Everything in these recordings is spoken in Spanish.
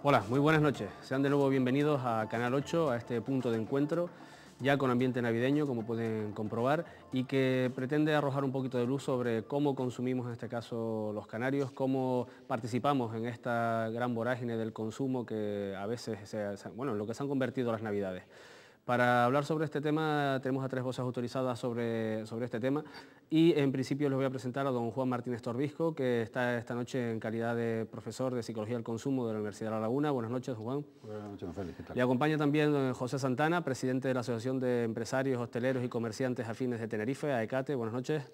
Hola, muy buenas noches. Sean de nuevo bienvenidos a Canal 8, a este punto de encuentro, ya con ambiente navideño, como pueden comprobar, y que pretende arrojar un poquito de luz sobre cómo consumimos, en este caso, los canarios, cómo participamos en esta gran vorágine del consumo que a veces, en lo que se han convertido las Navidades. Para hablar sobre este tema tenemos a tres voces autorizadas sobre este tema y en principio les voy a presentar a don Juan Martínez Torbisco, que está esta noche en calidad de profesor de Psicología del Consumo de la Universidad de La Laguna. Buenas noches, Juan. Buenas noches, don Félix. ¿Qué tal? Le acompaña también don José Santana, presidente de la Asociación de Empresarios, Hosteleros y Comerciantes Afines de Tenerife, AECATE. Buenas noches.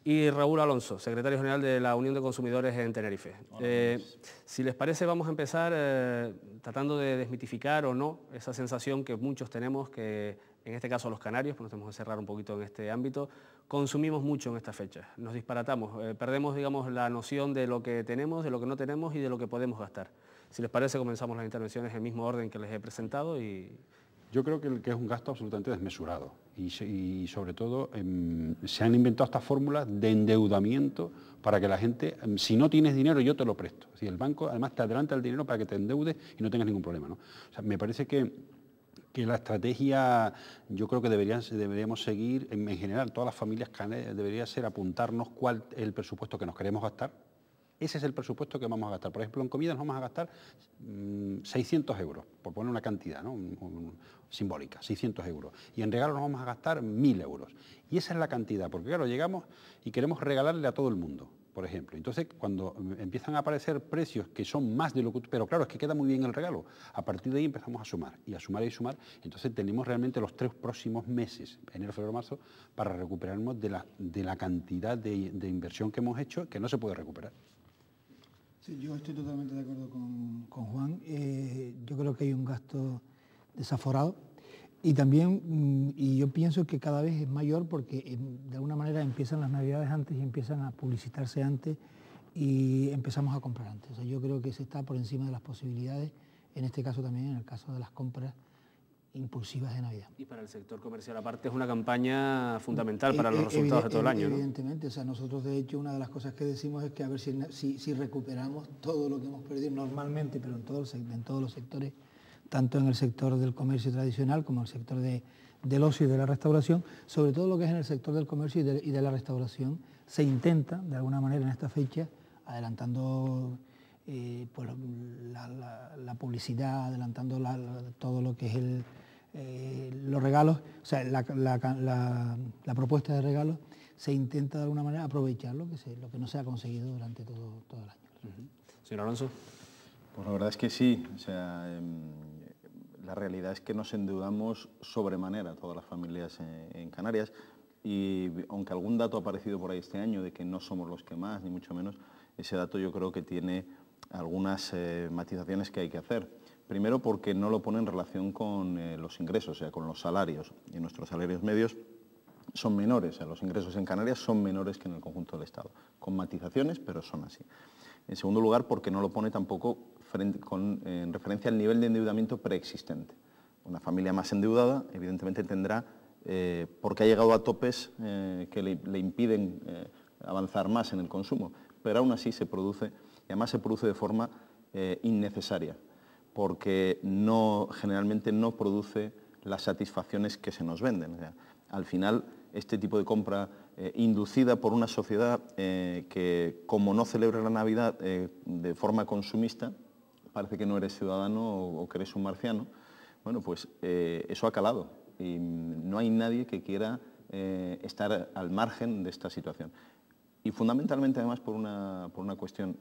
Y Raúl Alonso, secretario general de la Unión de Consumidores en Tenerife. Si les parece, vamos a empezar tratando de desmitificar o no esa sensación que muchos tenemos, que en este caso los canarios, pues nos tenemos que cerrar un poquito en este ámbito, consumimos mucho en estas fechas, nos disparatamos, perdemos, digamos, la noción de lo que tenemos, de lo que no tenemos y de lo que podemos gastar. Si les parece, comenzamos las intervenciones en el mismo orden que les he presentado y... Yo creo que es un gasto absolutamente desmesurado y sobre todo se han inventado estas fórmulas de endeudamiento para que la gente, si no tienes dinero yo te lo presto. Si el banco además te adelanta el dinero para que te endeudes y no tengas ningún problema, ¿no? O sea, me parece que la estrategia, yo creo que deberíamos seguir, en general, todas las familias canarias, debería ser apuntarnos cuál es el presupuesto que nos queremos gastar. Ese es el presupuesto que vamos a gastar. Por ejemplo, en comida nos vamos a gastar 600 euros, por poner una cantidad, ¿no? Simbólica, 600 euros. Y en regalos nos vamos a gastar 1.000 euros. Y esa es la cantidad, porque claro, llegamos y queremos regalarle a todo el mundo, por ejemplo. Entonces, cuando empiezan a aparecer precios que son más de lo que... Pero claro, es que queda muy bien el regalo. A partir de ahí empezamos a sumar, y a sumar y sumar. Entonces tenemos realmente los 3 próximos meses, enero, febrero, marzo, para recuperarnos de la cantidad de inversión que hemos hecho, que no se puede recuperar. Sí, yo estoy totalmente de acuerdo con Juan. Yo creo que hay un gasto desaforado y también, y yo pienso que cada vez es mayor porque de alguna manera empiezan las Navidades antes y empiezan a publicitarse antes y empezamos a comprar antes. O sea, yo creo que se está por encima de las posibilidades, en este caso también, en el caso de las compras impulsivas de Navidad. Y para el sector comercial aparte es una campaña fundamental para los resultados de todo el año, ¿no? Evidentemente, o sea, nosotros de hecho una de las cosas que decimos es que a ver si recuperamos todo lo que hemos perdido normalmente, pero en todos los sectores, tanto en el sector del comercio tradicional como en el sector del ocio y de la restauración, sobre todo lo que es en el sector del comercio y de la restauración, se intenta de alguna manera en esta fecha, adelantando pues la publicidad, adelantando todo lo que es los regalos, o sea, la propuesta de regalos, se intenta de alguna manera aprovechar lo que no se ha conseguido durante todo el año. Señor Alonso. Pues la verdad es que sí, o sea, la realidad es que nos endeudamos sobremanera todas las familias en Canarias y aunque algún dato ha aparecido por ahí este año de que no somos los que más, ni mucho menos, ese dato yo creo que tiene algunas matizaciones que hay que hacer. Primero porque no lo pone en relación con los ingresos, o sea, con los salarios. Y nuestros salarios medios son menores, o sea, los ingresos en Canarias son menores que en el conjunto del Estado. Con matizaciones, pero son así. En segundo lugar, porque no lo pone tampoco en referencia al nivel de endeudamiento preexistente. Una familia más endeudada, evidentemente tendrá, porque ha llegado a topes que le impiden avanzar más en el consumo, pero aún así se produce, y además se produce de forma innecesaria, porque generalmente no produce las satisfacciones que se nos venden. O sea, al final, este tipo de compra inducida por una sociedad que, como no celebra la Navidad de forma consumista, parece que no eres ciudadano o que eres un marciano, bueno, pues eso ha calado y no hay nadie que quiera estar al margen de esta situación. Y fundamentalmente además por una cuestión,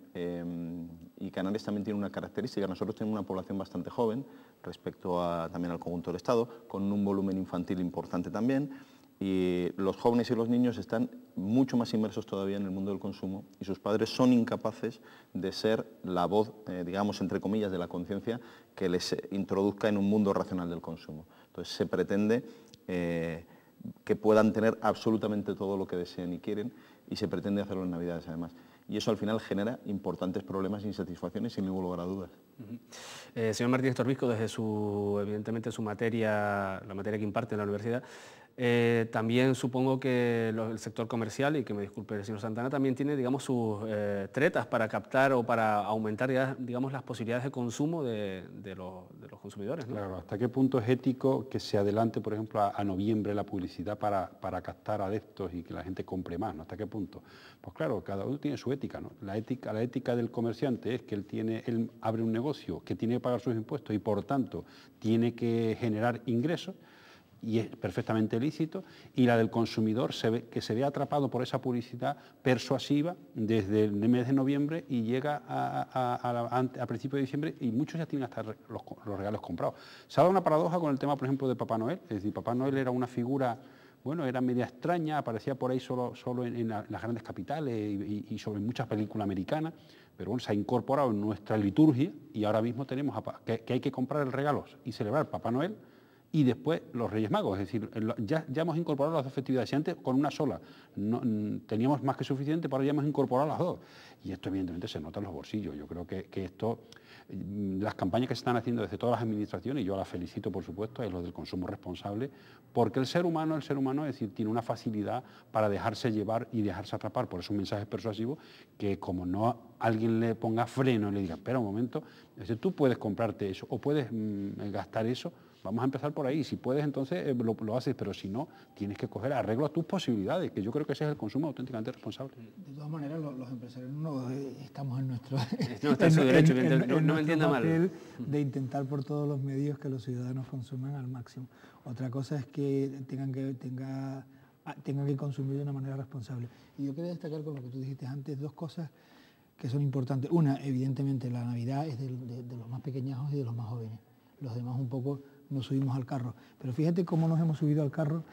y Canarias también tiene una característica, nosotros tenemos una población bastante joven respecto también al conjunto del Estado, con un volumen infantil importante también, y los jóvenes y los niños están mucho más inmersos todavía en el mundo del consumo y sus padres son incapaces de ser la voz, digamos, entre comillas, de la conciencia que les introduzca en un mundo racional del consumo. Entonces se pretende que puedan tener absolutamente todo lo que deseen y quieren, y se pretende hacerlo en Navidades además. Y eso al final genera importantes problemas e insatisfacciones sin ningún lugar a dudas. Señor Martínez Torbisco, desde evidentemente su materia, la materia que imparte en la universidad, También supongo que el sector comercial, y que me disculpe el señor Santana, también tiene, digamos, sus tretas para captar o para aumentar, digamos, las posibilidades de consumo de los consumidores, ¿no? Claro, ¿hasta qué punto es ético que se adelante, por ejemplo, a noviembre la publicidad para captar adeptos y que la gente compre más, ¿no? ¿Hasta qué punto? Pues claro, cada uno tiene su ética, ¿no? La ética del comerciante es que él abre un negocio que tiene que pagar sus impuestos y, por tanto, tiene que generar ingresos, y es perfectamente lícito, y la del consumidor que se ve atrapado por esa publicidad persuasiva desde el mes de noviembre y llega a principios de diciembre, y muchos ya tienen hasta los regalos comprados. Se ha dado una paradoja con el tema, por ejemplo, de Papá Noel. Es decir, Papá Noel era una figura, bueno, era media extraña, aparecía por ahí solo en las grandes capitales y sobre muchas películas americanas, pero bueno, se ha incorporado en nuestra liturgia, y ahora mismo tenemos que hay que comprar el regalo y celebrar Papá Noel, y después los Reyes Magos. Es decir, ya hemos incorporado las dos festividades. Si antes con una sola teníamos más que suficiente, pero ahora ya hemos incorporado las dos. Y esto evidentemente se nota en los bolsillos. Yo creo que esto, las campañas que se están haciendo desde todas las administraciones, y yo las felicito por supuesto, es lo del consumo responsable, porque el ser humano, es decir, tiene una facilidad para dejarse llevar y dejarse atrapar por esos mensajes persuasivos que, como no alguien le ponga freno y le diga, espera un momento, es decir, tú puedes comprarte eso o puedes gastar eso. Vamos a empezar por ahí. Si puedes, entonces lo haces, pero si no, tienes que coger arreglo a tus posibilidades, que yo creo que ese es el consumo auténticamente responsable. De todas maneras, los empresarios no estamos en nuestro No está en su derecho, no me entienda mal. De intentar por todos los medios que los ciudadanos consuman al máximo. Otra cosa es que tengan que consumir de una manera responsable. Y yo quería destacar con lo que tú dijiste antes dos cosas que son importantes. Una, evidentemente, la Navidad es de los más pequeñajos y de los más jóvenes. Los demás un poco nos subimos al carro. Pero fíjate cómo nos hemos subido al carro,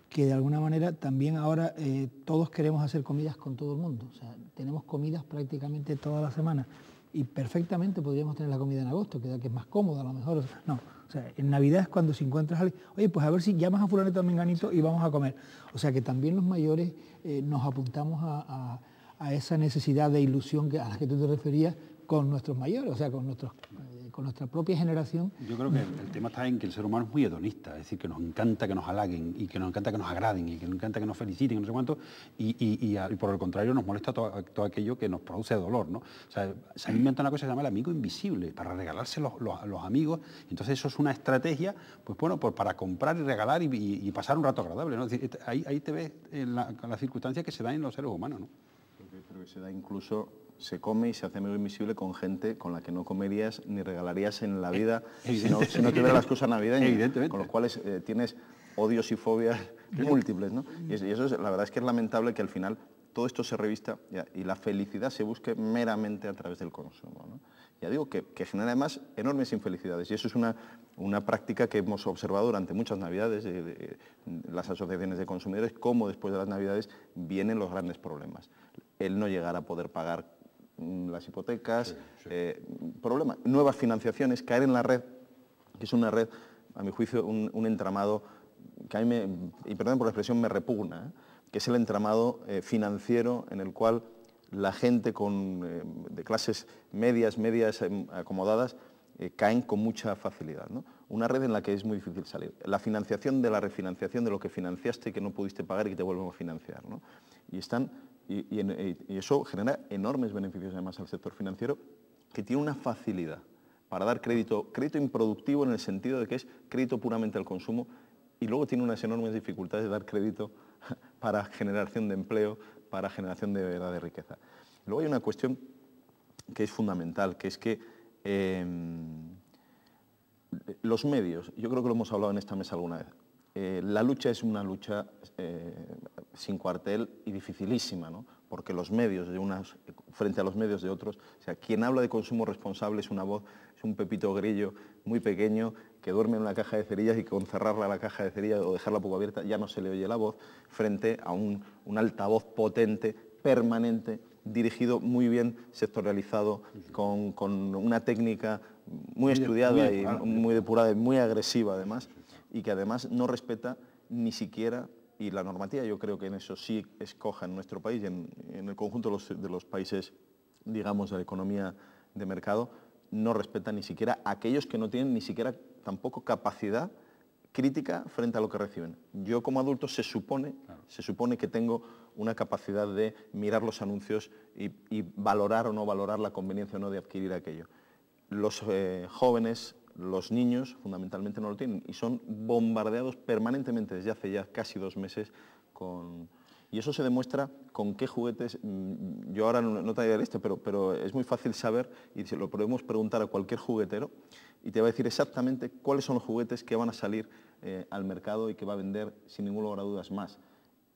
que de alguna manera también ahora todos queremos hacer comidas con todo el mundo. O sea, tenemos comidas prácticamente toda la semana y perfectamente podríamos tener la comida en agosto, que es más cómoda a lo mejor. No, o sea, en Navidad es cuando si encuentras a alguien, oye, pues a ver si llamas a fulanito o menganito y vamos a comer. O sea, que también los mayores nos apuntamos a esa necesidad de ilusión a la que tú te referías con nuestros mayores, o sea, con nuestra propia generación. Yo creo que el tema está en que el ser humano es muy hedonista, es decir, que nos encanta que nos halaguen y que nos encanta que nos agraden y que nos encanta que nos feliciten, no sé cuánto, y por el contrario nos molesta todo aquello que nos produce dolor, ¿no? O sea, se ha inventado una cosa que se llama el amigo invisible, para regalarse a los amigos. Entonces eso es una estrategia, pues bueno, pues para comprar y regalar y pasar un rato agradable, ¿no? Es decir, ahí te ves con las circunstancias que se dan en los seres humanos, ¿no? Creo que se da incluso... Se come y se hace amigo invisible con gente con la que no comerías ni regalarías en la vida si no tuvieras las cosas navideñas. Evidentemente. Con los cuales tienes odios y fobias múltiples, ¿no? Y eso la verdad es que es lamentable que al final todo esto se revista y la felicidad se busque meramente a través del consumo, ¿no? Ya digo que genera además enormes infelicidades, y eso es una práctica que hemos observado durante muchas navidades, las asociaciones de consumidores, cómo después de las navidades vienen los grandes problemas. El no llegar a poder pagar las hipotecas, problema, nuevas financiaciones, caer en la red, que es una red, a mi juicio, un entramado que a mí, y perdón por la expresión, me repugna, que es el entramado financiero en el cual la gente de clases medias acomodadas caen con mucha facilidad, ¿no? Una red en la que es muy difícil salir. La financiación de la refinanciación de lo que financiaste y que no pudiste pagar y que te vuelven a financiar, ¿no? Y eso genera enormes beneficios además al sector financiero, que tiene una facilidad para dar crédito improductivo en el sentido de que es crédito puramente al consumo, y luego tiene unas enormes dificultades de dar crédito para generación de empleo, para generación de verdad de riqueza. Luego hay una cuestión que es fundamental, que es que los medios, yo creo que lo hemos hablado en esta mesa alguna vez, la lucha es una lucha sin cuartel y dificilísima, ¿no? Porque los medios de unas frente a los medios de otros, o sea, quien habla de consumo responsable es una voz, es un Pepito Grillo muy pequeño que duerme en una caja de cerillas y con cerrarla la caja de cerillas o dejarla poco abierta ya no se le oye la voz, frente a un altavoz potente, permanente, dirigido muy bien, sectorializado, con una técnica muy estudiada y muy depurada y muy agresiva además, y que además no respeta ni siquiera, y la normativa yo creo que en eso sí es coja en nuestro país y en el conjunto de los países, digamos, de la economía de mercado, no respeta ni siquiera a aquellos que no tienen ni siquiera tampoco capacidad crítica frente a lo que reciben. Yo como adulto se supone que tengo una capacidad de mirar los anuncios y valorar o no valorar la conveniencia o no de adquirir aquello. Los jóvenes, los niños, fundamentalmente no lo tienen y son bombardeados permanentemente desde hace ya casi 2 meses con... Y eso se demuestra con qué juguetes, yo ahora no te diré pero es muy fácil saber y se lo podemos preguntar a cualquier juguetero y te va a decir exactamente cuáles son los juguetes que van a salir al mercado y que va a vender sin ningún lugar a dudas más.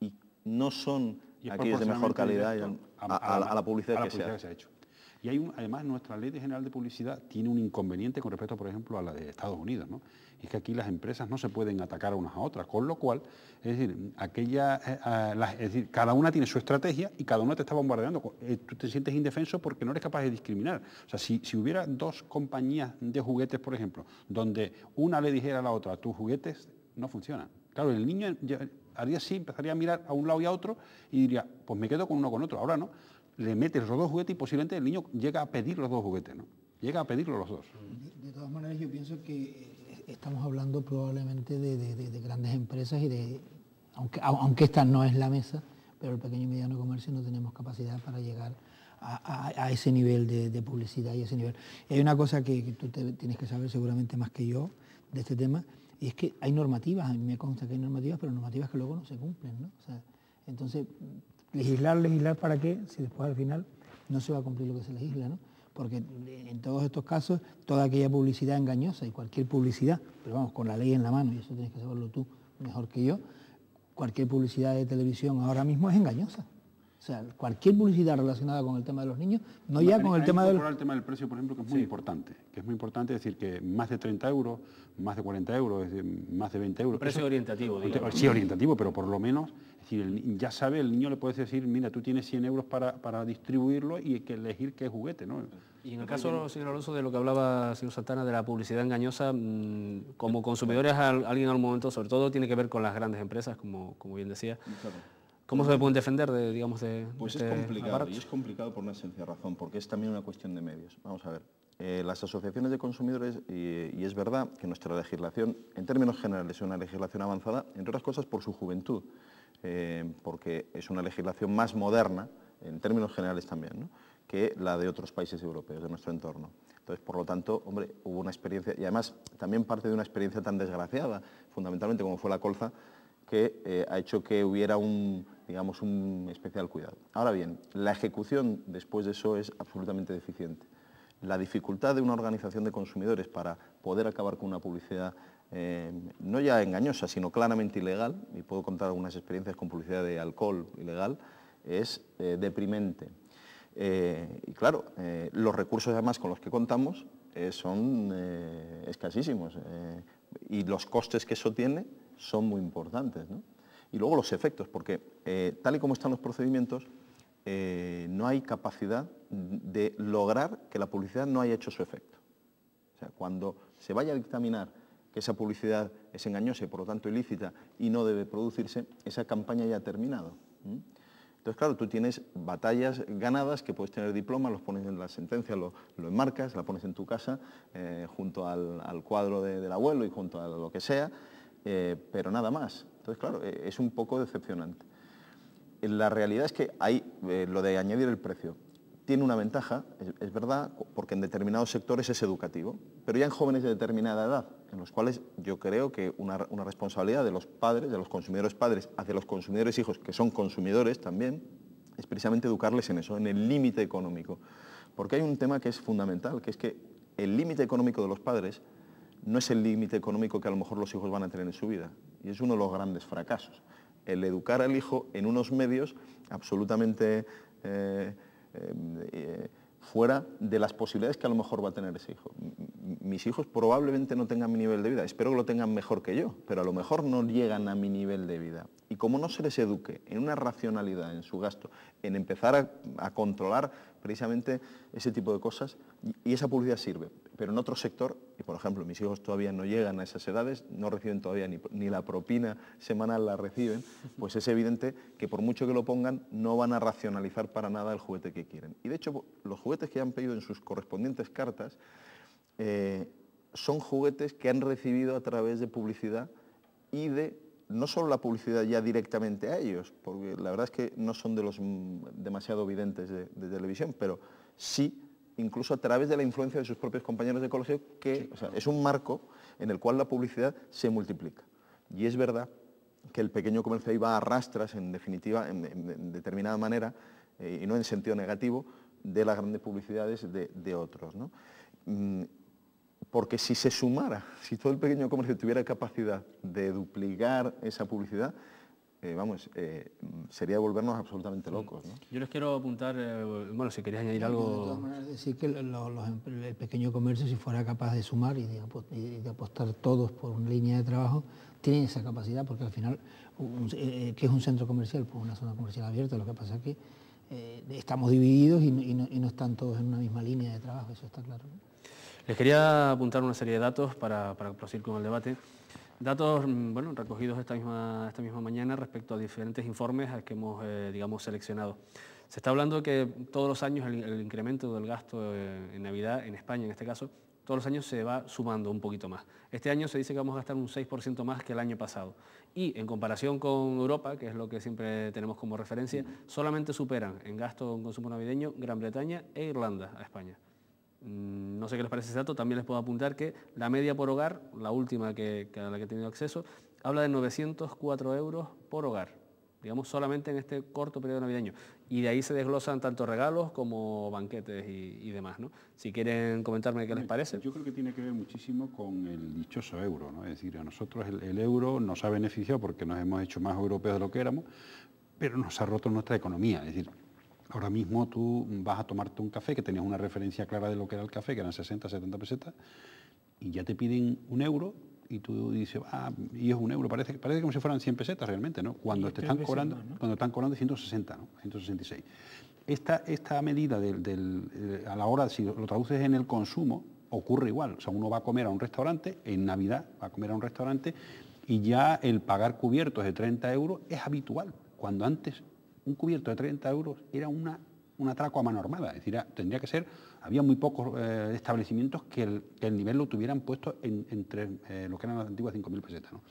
Y no son aquellos de mejor calidad a la publicidad que se ha hecho. Y además nuestra Ley General de Publicidad tiene un inconveniente con respecto, por ejemplo, a la de Estados Unidos, ¿no? Y es que aquí las empresas no se pueden atacar unas a otras, con lo cual, es decir, cada una tiene su estrategia y cada una te está bombardeando. Tú te sientes indefenso porque no eres capaz de discriminar. O sea, si hubiera 2 compañías de juguetes, por ejemplo, donde una le dijera a la otra, tus juguetes no funcionan. Claro, el niño haría así, empezaría a mirar a un lado y a otro y diría, pues me quedo con uno con otro. Ahora no. Le metes los 2 juguetes y posiblemente el niño llega a pedir los 2 juguetes, ¿no? Llega a pedirlos los 2. De todas maneras, yo pienso que estamos hablando probablemente de grandes empresas y de, aunque esta no es la mesa, pero el pequeño y mediano comercio no tenemos capacidad para llegar a ese nivel de publicidad y ese nivel. Y hay una cosa que tú tienes que saber seguramente más que yo de este tema, y es que hay normativas, a mí me consta que hay normativas, pero normativas que luego no se cumplen, ¿no? O sea, entonces... legislar para qué, si después al final no se va a cumplir lo que se legisla, ¿no? Porque en todos estos casos, toda aquella publicidad engañosa y cualquier publicidad, pero vamos, con la ley en la mano, y eso tienes que saberlo tú mejor que yo, cualquier publicidad de televisión ahora mismo es engañosa. O sea, cualquier publicidad relacionada con el tema de los niños, no ya con el tema del... el tema del precio, por ejemplo, que es muy importante. Que es muy importante decir que más de 30 euros, más de 40 euros, es decir, más de 20 euros... Un precio orientativo, digamos. Sí, orientativo, pero por lo menos, es decir, ya sabe, el niño le puedes decir, mira, tú tienes 100 euros para distribuirlo y hay que elegir qué juguete, ¿no? Y en el caso, señor Alonso, de lo que hablaba señor Santana, de la publicidad engañosa, como consumidores, alguien al momento, sobre todo, tiene que ver con las grandes empresas, como bien decía. Claro. ¿Cómo se pueden defender Pues es complicado, y es complicado por una sencilla razón, porque es también una cuestión de medios. Vamos a ver, las asociaciones de consumidores, y es verdad que nuestra legislación, en términos generales, es una legislación avanzada, entre otras cosas por su juventud, porque es una legislación más moderna, en términos generales también, ¿no?, que la de otros países europeos, de nuestro entorno. Entonces, por lo tanto, hombre, hubo una experiencia, y además también parte de una experiencia tan desgraciada, fundamentalmente como fue la colza, que ha hecho que hubiera un especial cuidado. Ahora bien, la ejecución después de eso es absolutamente deficiente. La dificultad de una organización de consumidores para poder acabar con una publicidad no ya engañosa, sino claramente ilegal, y puedo contar algunas experiencias con publicidad de alcohol ilegal, es deprimente. Y claro, los recursos además con los que contamos son escasísimos y los costes que eso tiene son muy importantes, ¿no? Y luego los efectos, porque tal y como están los procedimientos, no hay capacidad de lograr que la publicidad no haya hecho su efecto. O sea, cuando se vaya a dictaminar que esa publicidad es engañosa y por lo tanto ilícita y no debe producirse, esa campaña ya ha terminado. Entonces, claro, tú tienes batallas ganadas, que puedes tener diplomas, los pones en la sentencia, lo enmarcas, la pones en tu casa, junto al cuadro del abuelo y junto a lo que sea, pero nada más. Entonces, claro, es un poco decepcionante. La realidad es que hay lo de añadir el precio. Tiene una ventaja, es verdad, porque en determinados sectores es educativo, pero ya en jóvenes de determinada edad, en los cuales yo creo que una responsabilidad de los padres, de los consumidores padres, hacia los consumidores hijos, que son consumidores también, es precisamente educarles en eso, en el límite económico. Porque hay un tema que es fundamental, que es que el límite económico de los padres no es el límite económico que a lo mejor los hijos van a tener en su vida, y es uno de los grandes fracasos. El educar al hijo en unos medios absolutamente fuera de las posibilidades que a lo mejor va a tener ese hijo. Mis hijos probablemente no tengan mi nivel de vida, espero que lo tengan mejor que yo, pero a lo mejor no llegan a mi nivel de vida. Y como no se les eduque en una racionalidad en su gasto, en empezar a controlar precisamente ese tipo de cosas, y esa publicidad sirve, pero en otro sector, y por ejemplo mis hijos todavía no llegan a esas edades, no reciben todavía ni la propina semanal la reciben, pues es evidente que por mucho que lo pongan no van a racionalizar para nada el juguete que quieren. Y de hecho los juguetes que han pedido en sus correspondientes cartas son juguetes que han recibido a través de publicidad y de no solo la publicidad ya directamente a ellos, porque la verdad es que no son de los demasiado videntes de televisión, pero sí incluso a través de la influencia de sus propios compañeros de colegio, que o sea, es un marco en el cual la publicidad se multiplica. Y es verdad que el pequeño comercio ahí va a rastras, en definitiva, en determinada manera, y no en sentido negativo, de las grandes publicidades de otros, ¿no? Porque si se sumara, si todo el pequeño comercio tuviera capacidad de duplicar esa publicidad, sería volvernos absolutamente locos, ¿no? Yo les quiero apuntar, bueno, si queréis añadir algo... De todas maneras, decir que el pequeño comercio, si fuera capaz de sumar y de apostar todos por una línea de trabajo, tienen esa capacidad, porque al final, ¿qué es un centro comercial? Pues una zona comercial abierta. Lo que pasa es que estamos divididos y no están todos en una misma línea de trabajo, eso está claro, ¿no? Les quería apuntar una serie de datos para proseguir con el debate. Datos bueno, recogidos esta misma mañana respecto a diferentes informes que hemos digamos, seleccionado. Se está hablando de que todos los años el incremento del gasto en Navidad, en España en este caso, todos los años se va sumando un poquito más. Este año se dice que vamos a gastar un 6% más que el año pasado. Y en comparación con Europa, que es lo que siempre tenemos como referencia, solamente superan en gasto en consumo navideño Gran Bretaña e Irlanda a España. No sé qué les parece ese dato, también les puedo apuntar que la media por hogar, la última a la que he tenido acceso, habla de 904 euros por hogar, digamos solamente en este corto periodo navideño. Y de ahí se desglosan tanto regalos como banquetes y demás, ¿no? Si quieren comentarme qué les parece. Yo creo que tiene que ver muchísimo con el dichoso euro, ¿no? Es decir, a nosotros el euro nos ha beneficiado porque nos hemos hecho más europeos de lo que éramos, pero nos ha roto nuestra economía, es decir, ahora mismo tú vas a tomarte un café, que tenías una referencia clara de lo que era el café, que eran 60, 70 pesetas, y ya te piden un euro, y tú dices, y es un euro, parece como si fueran 100 pesetas realmente, ¿no? Cuando te están cobrando, más, ¿no? Cuando están cobrando 160, ¿no? 166. Esta medida a la hora, si lo traduces en el consumo, ocurre igual. O sea, uno va a comer a un restaurante, en Navidad va a comer a un restaurante, y ya el pagar cubiertos de 30 euros es habitual, cuando antes un cubierto de 30 euros era un atraco a mano armada, es decir, tendría que ser, había muy pocos establecimientos que el nivel lo tuvieran puesto entre lo que eran las antiguas 5.000 pesetas, ¿no?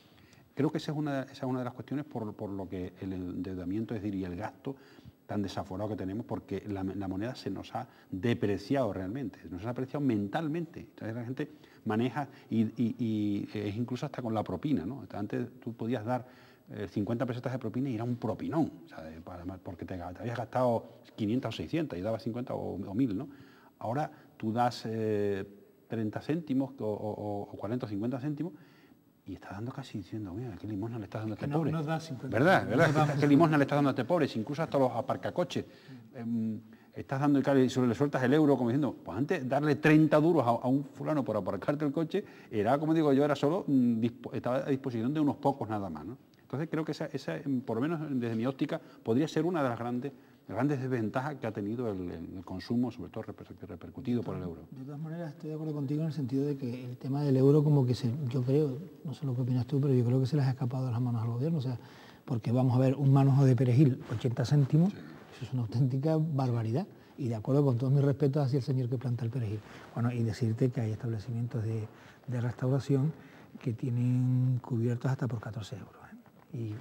Creo que esa es una de las cuestiones por lo que el endeudamiento, es decir, y el gasto tan desaforado que tenemos, porque la moneda se nos ha depreciado realmente, se nos ha apreciado mentalmente. Entonces la gente maneja y es incluso hasta con la propina, ¿no? Antes tú podías dar 50 pesetas de propina y era un propinón, o sea, porque te habías gastado 500 o 600 y dabas 50 o 1000, ¿no? Ahora tú das 30 céntimos o 40 o 50 céntimos y estás dando casi diciendo, mira, ¿qué limosna le estás dando a este pobre? No da 50. ¿Verdad? ¿Qué limosna le estás dando a este pobre? Si incluso hasta los aparcacoches. Estás dando y le sueltas el euro como diciendo, pues antes darle 30 duros a un fulano por aparcarte el coche, era, como digo yo, era solo, estaba a disposición de unos pocos nada más, ¿no? Entonces creo que esa, por lo menos desde mi óptica, podría ser una de las grandes desventajas que ha tenido el consumo, sobre todo repercutido por el euro. De todas maneras, estoy de acuerdo contigo en el sentido de que el tema del euro, como que yo creo, no sé lo que opinas tú, pero yo creo que se les ha escapado de las manos al gobierno, o sea, porque vamos a ver un manojo de perejil, 80 céntimos, sí. Eso es una auténtica barbaridad. Y de acuerdo con todos mis respetos hacia el señor que planta el perejil. Bueno, y decirte que hay establecimientos de restauración que tienen cubiertos hasta por 14 euros. Y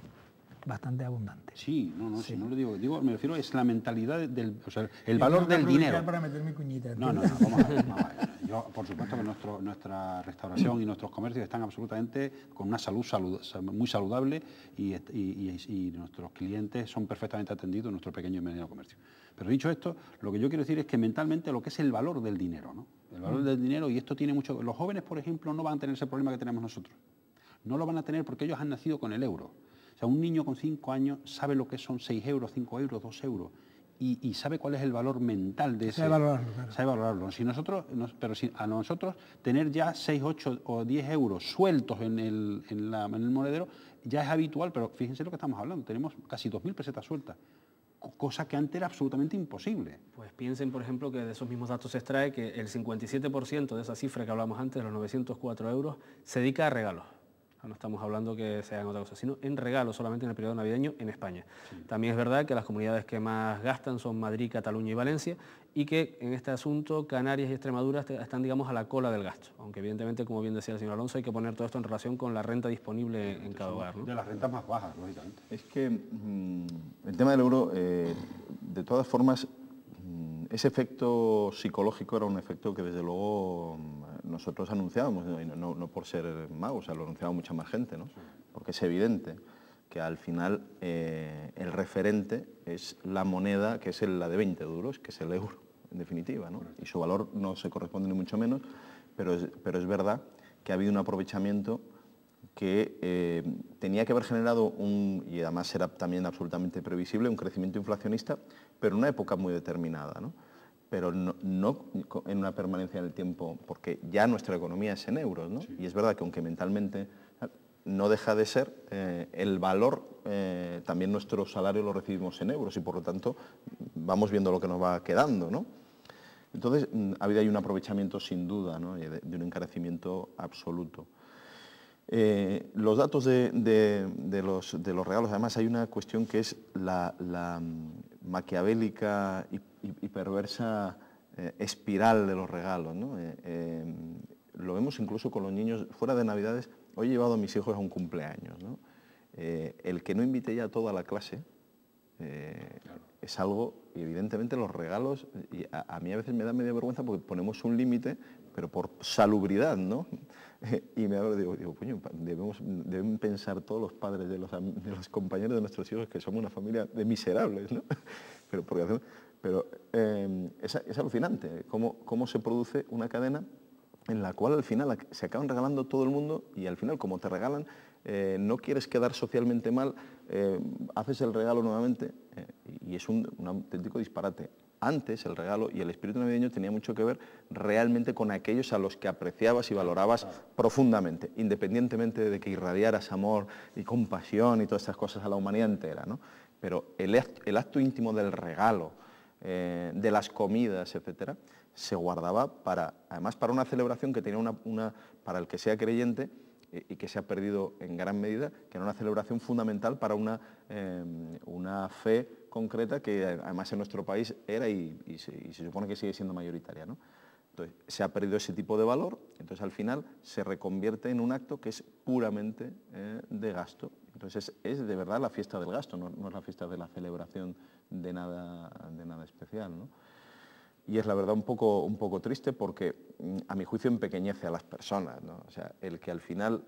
bastante abundante. Sí, sí. Si no lo digo, me refiero, es la mentalidad o sea, el valor del dinero. Para meter mi cuñita. No, vamos a ver. Yo, por supuesto que nuestra restauración y nuestros comercios están absolutamente con una salud muy saludable y nuestros clientes son perfectamente atendidos en nuestro pequeño y mediano comercio. Pero dicho esto, lo que yo quiero decir es que mentalmente lo que es el valor del dinero, ¿no? El valor del dinero, y esto tiene mucho... Los jóvenes, por ejemplo, no van a tener ese problema que tenemos nosotros. No lo van a tener porque ellos han nacido con el euro. O sea, un niño con 5 años sabe lo que son 6 euros, 5 euros, 2 euros y sabe cuál es el valor mental de ese. Sabe valorarlo, claro. Sabe valorarlo. Pero si a nosotros tener ya 6, 8 o 10 euros sueltos en el monedero ya es habitual, pero fíjense lo que estamos hablando. Tenemos casi 2.000 pesetas sueltas, cosa que antes era absolutamente imposible. Pues piensen, por ejemplo, que de esos mismos datos se extrae que el 57% de esa cifra que hablamos antes, de los 904 euros, se dedica a regalos. No estamos hablando que se hagan otra cosa, sino en regalos solamente en el periodo navideño en España. Sí. También es verdad que las comunidades que más gastan son Madrid, Cataluña y Valencia, y que en este asunto Canarias y Extremadura están, digamos, a la cola del gasto, aunque evidentemente, como bien decía el señor Alonso, hay que poner todo esto en relación con la renta disponible en cada hogar, ¿no? De las rentas más bajas, lógicamente. Es que el tema del euro, de todas formas, ese efecto psicológico era un efecto que desde luego nosotros anunciábamos, no por ser magos, o sea, lo anunciaba mucha más gente, ¿no? Sí. Porque es evidente que al final el referente es la moneda que es la de 20 duros, que es el euro, en definitiva, ¿no? Y su valor no se corresponde ni mucho menos, pero es verdad que ha habido un aprovechamiento que tenía que haber generado y además era también absolutamente previsible, un crecimiento inflacionista, pero en una época muy determinada, ¿no? Pero no en una permanencia en el tiempo, porque ya nuestra economía es en euros, ¿no? Sí. Y es verdad que aunque mentalmente no deja de ser, el valor, también nuestro salario lo recibimos en euros y por lo tanto vamos viendo lo que nos va quedando, ¿no? Entonces ha habido ahí un aprovechamiento sin duda, ¿no? De un encarecimiento absoluto. Los datos de los regalos, además hay una cuestión que es la maquiavélica y perversa espiral de los regalos, ¿no? Lo vemos incluso con los niños fuera de Navidades. Hoy he llevado a mis hijos a un cumpleaños, ¿no? El que no invite ya a toda la clase es algo, y evidentemente los regalos, y a mí a veces me da media vergüenza porque ponemos un límite, pero por salubridad, ¿no? Y digo, coño, deben pensar todos los padres de los compañeros de nuestros hijos que somos una familia de miserables, ¿no? Pero es alucinante cómo se produce una cadena en la cual al final se acaban regalando todo el mundo y al final, como te regalan, no quieres quedar socialmente mal, haces el regalo nuevamente y es un auténtico disparate. Antes el regalo y el espíritu navideño tenía mucho que ver realmente con aquellos a los que apreciabas y valorabas profundamente, independientemente de que irradiaras amor y compasión y todas estas cosas a la humanidad entera, ¿no? Pero el acto íntimo del regalo, de las comidas, etcétera, se guardaba además para una celebración que tenía para el que sea creyente y que se ha perdido en gran medida, que era una celebración fundamental para una fe concreta que además en nuestro país era y se supone que sigue siendo mayoritaria, ¿no? Entonces, se ha perdido ese tipo de valor, entonces al final se reconvierte en un acto que es puramente de gasto. Entonces es de verdad la fiesta del gasto, no es la fiesta de la celebración de nada especial, ¿no? Y es la verdad un poco triste porque a mi juicio empequeñece a las personas, ¿no? O sea, el que al final,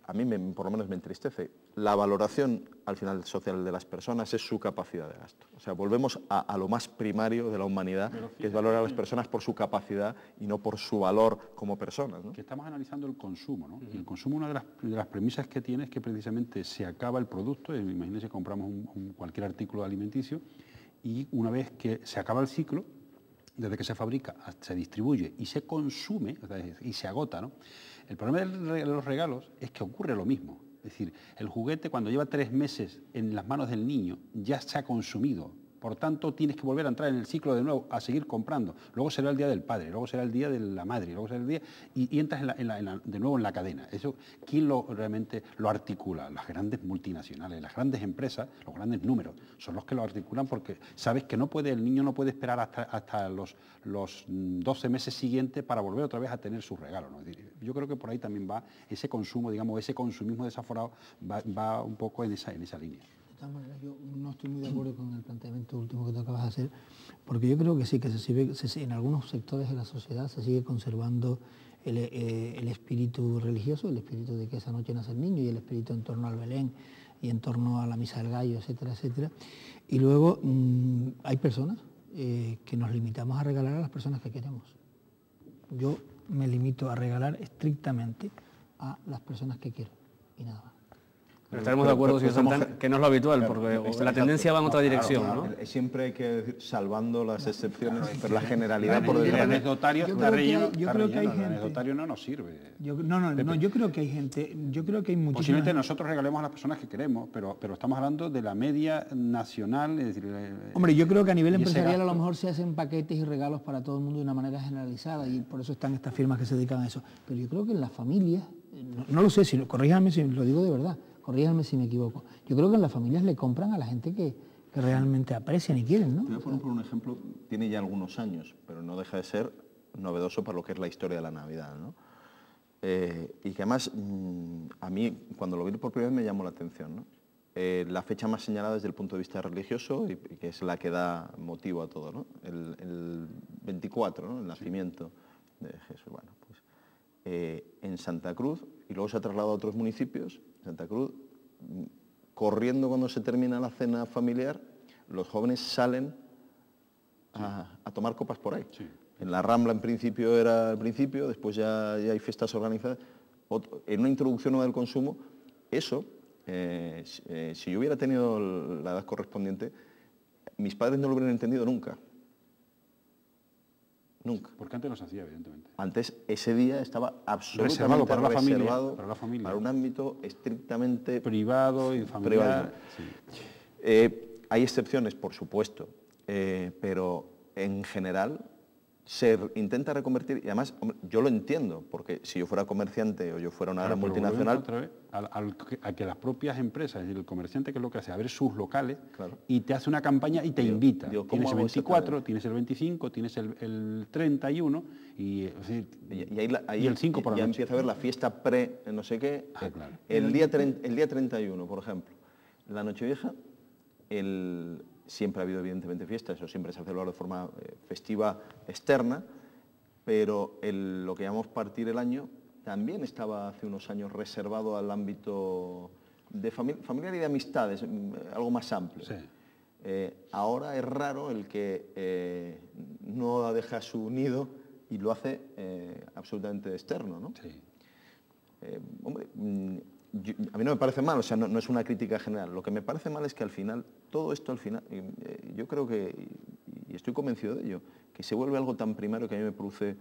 a mí por lo menos me entristece, la valoración al final social de las personas es su capacidad de gasto. O sea, volvemos a lo más primario de la humanidad, que es valorar a las personas por su capacidad y no por su valor como personas, ¿no? Que estamos analizando el consumo, ¿no? Y el consumo, una de las premisas que tiene es que precisamente se acaba el producto, imagínense que compramos cualquier artículo alimenticio y una vez que se acaba el ciclo, desde que se fabrica, se distribuye y se consume, y se agota, ¿no? El problema de los regalos es que ocurre lo mismo. Es decir, el juguete cuando lleva 3 meses en las manos del niño ya se ha consumido. Por tanto, tienes que volver a entrar en el ciclo de nuevo, a seguir comprando. Luego será el día del padre, luego será el día de la madre, luego será el día... Y entras de nuevo en la cadena. Eso, ¿quién realmente lo articula? Las grandes multinacionales, las grandes empresas, los grandes números, son los que lo articulan porque sabes que el niño no puede esperar hasta los 12 meses siguientes para volver otra vez a tener su regalo, ¿no? Es decir, yo creo que por ahí también va ese consumo, digamos, ese consumismo desaforado, va un poco en esa línea. De todas maneras, yo no estoy muy de acuerdo con el planteamiento último que tú acabas de hacer, porque yo creo que sí, que en algunos sectores de la sociedad se sigue conservando el espíritu religioso, el espíritu de que esa noche nace el niño y el espíritu en torno al Belén y en torno a la misa del gallo, etcétera, etcétera. Y luego hay personas que nos limitamos a regalar a las personas que queremos. Yo me limito a regalar estrictamente a las personas que quiero y nada más. Pero estaremos de acuerdo, señor Santana, que no es lo habitual, claro, porque la tendencia va en otra dirección, claro, ¿no? Siempre hay que decir, salvando las excepciones, pero la generalidad por delante. El anecdotario el anecdotario no nos sirve. Yo creo que hay gente, yo creo que hay muchísimas... Posiblemente nosotros regalemos a las personas que queremos, pero estamos hablando de la media nacional, es decir... Hombre, yo creo que a nivel empresarial a lo mejor se hacen paquetes y regalos para todo el mundo de una manera generalizada y por eso están estas firmas que se dedican a eso. Pero yo creo que en las familias no lo sé, corríjanme si lo digo de verdad, corríjanme si me equivoco. Yo creo que en las familias le compran a la gente que realmente aprecian y quieren, ¿no? Te voy a poner por un ejemplo, tiene ya algunos años, pero no deja de ser novedoso para lo que es la historia de la Navidad, ¿no? Y que además, a mí, cuando lo vi por primera vez, me llamó la atención, ¿no? La fecha más señalada desde el punto de vista religioso, y que es la que da motivo a todo, ¿no? El 24, ¿no? El nacimiento de Jesús. Bueno, pues en Santa Cruz, y luego se ha trasladado a otros municipios, Santa Cruz, corriendo cuando se termina la cena familiar, los jóvenes salen a tomar copas por ahí. Sí. En la Rambla en principio era el principio, después ya hay fiestas organizadas. En una introducción nueva del consumo, eso, si yo hubiera tenido la edad correspondiente, mis padres no lo hubieran entendido nunca. Nunca. Porque antes no se hacía, evidentemente. Antes ese día estaba absolutamente reservado para la familia, para un ámbito estrictamente privado y familiar. Sí. Hay excepciones, por supuesto, pero en general se intenta reconvertir, y además, hombre, yo lo entiendo, porque si yo fuera comerciante o yo fuera una gran multinacional... Otra vez, a que las propias empresas, es decir, el comerciante, que es lo que hace, abre sus locales, claro, y te hace una campaña y te invita. Tienes el 24, ese tienes el 25, tienes el 31 y, es decir, y el 5 por la ya noche. empieza a ver la fiesta no sé qué. Claro. El día 31, por ejemplo, la Nochevieja, siempre ha habido evidentemente fiestas, eso siempre se ha celebrado de forma festiva externa, pero lo que llamamos partir el año también estaba hace unos años reservado al ámbito de familiar y de amistades, algo más amplio. Sí. Ahora es raro el que no deja su nido y lo hace absolutamente externo, ¿no? Sí. Hombre, a mí no me parece mal, o sea, no es una crítica general. Lo que me parece mal es que al final, todo esto al final, yo creo que, y estoy convencido de ello, que se vuelve algo tan primario que a mí me produce,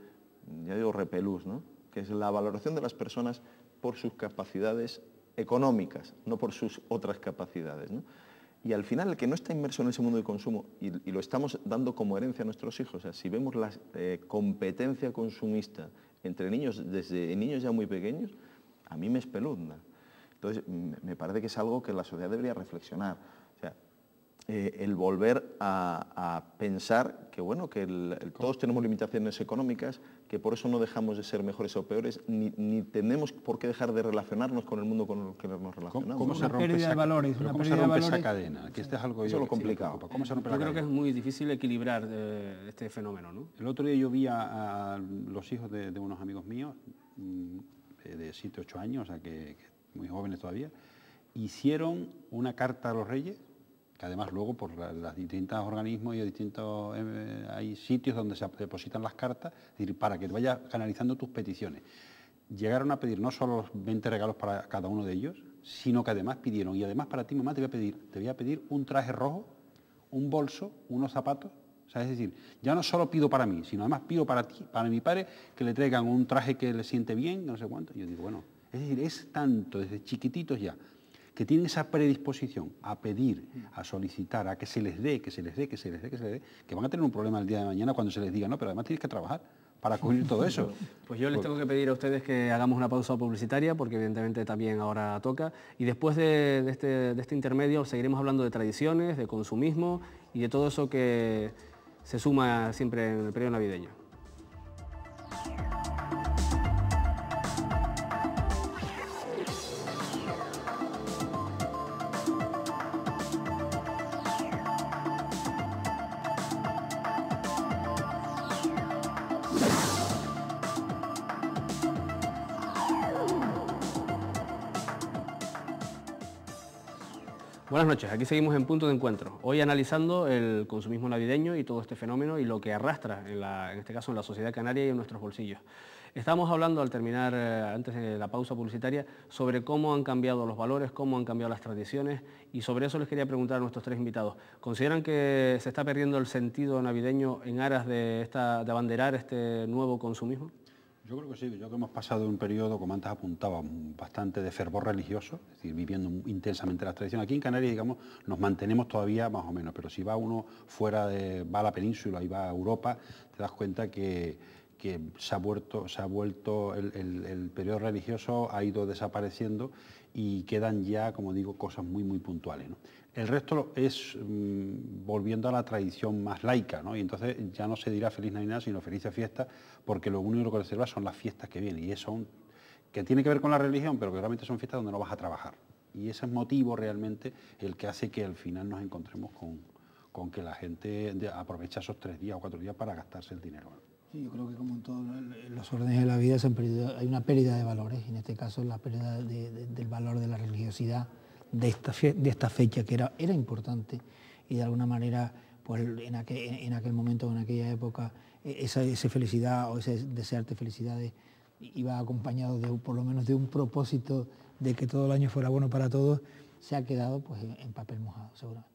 ya digo, repelús, ¿no? Que es la valoración de las personas por sus capacidades económicas, no por sus otras capacidades, ¿no? Y al final, el que no está inmerso en ese mundo de consumo, y lo estamos dando como herencia a nuestros hijos, o sea, si vemos la competencia consumista entre niños, desde niños ya muy pequeños, a mí me espeluzna. Entonces, me parece que es algo que la sociedad debería reflexionar. O sea, el volver a pensar que, bueno, que todos tenemos limitaciones económicas, que por eso no dejamos de ser mejores o peores, ni tenemos por qué dejar de relacionarnos con el mundo con el que nos relacionamos. ¿Cómo se rompe esa cadena? Que este es algo eso es lo complicado. ¿Cómo se rompe yo creo que es muy difícil equilibrar este fenómeno, ¿no? El otro día yo vi a los hijos de unos amigos míos, de 7, 8 años, o sea, que muy jóvenes todavía, hicieron una carta a los Reyes, que además luego por los distintos organismos y distintos hay sitios donde se depositan las cartas, es decir, para que vayas canalizando tus peticiones. Llegaron a pedir no solo los 20 regalos para cada uno de ellos, sino que además pidieron, y además para ti, mamá, te voy a pedir un traje rojo, un bolso, unos zapatos. O sea, es decir, ya no solo pido para mí, sino además pido para ti, para mi padre, que le traigan un traje que le siente bien, no sé cuánto. Y yo digo, bueno, es decir, es tanto, desde chiquititos ya, que tienen esa predisposición a pedir, a solicitar, a que se les dé, que van a tener un problema el día de mañana cuando se les diga, no, pero además tienes que trabajar para cubrir todo eso. Pues yo les tengo que pedir a ustedes que hagamos una pausa publicitaria, porque evidentemente también ahora toca, y después de este intermedio seguiremos hablando de tradiciones, de consumismo y de todo eso que se suma siempre en el periodo navideño. Buenas noches, aquí seguimos en Punto de Encuentro, hoy analizando el consumismo navideño y todo este fenómeno y lo que arrastra, en este caso en la sociedad canaria y en nuestros bolsillos. Estamos hablando al terminar, antes de la pausa publicitaria, sobre cómo han cambiado los valores, cómo han cambiado las tradiciones, y sobre eso les quería preguntar a nuestros tres invitados. ¿Consideran que se está perdiendo el sentido navideño en aras de abanderar este nuevo consumismo? Yo creo que sí, yo creo que hemos pasado un periodo, como antes apuntaba, bastante de fervor religioso, es decir, viviendo intensamente las tradiciones. Aquí en Canarias, digamos, nos mantenemos todavía más o menos, pero si va uno fuera va a la península y va a Europa, te das cuenta que que se ha vuelto el periodo religioso ha ido desapareciendo y quedan ya, como digo, cosas muy, muy puntuales, ¿no? El resto es volviendo a la tradición más laica, ¿no? Y entonces ya no se dirá Feliz Navidad, sino Felices Fiestas, porque lo único que se celebra son las fiestas que vienen, y eso que tiene que ver con la religión, pero que realmente son fiestas donde no vas a trabajar. Y ese es motivo realmente el que hace que al final nos encontremos con que la gente aprovecha esos 3 días o 4 días para gastarse el dinero, ¿no? Sí, yo creo que como en todos los órdenes de la vida hay una pérdida de valores, y en este caso la pérdida del valor de la religiosidad de esta fecha que era importante, y de alguna manera pues en aquel momento, en aquella época, esa felicidad o ese desearte felicidades iba acompañado por lo menos de un propósito de que todo el año fuera bueno para todos, se ha quedado pues en papel mojado seguramente.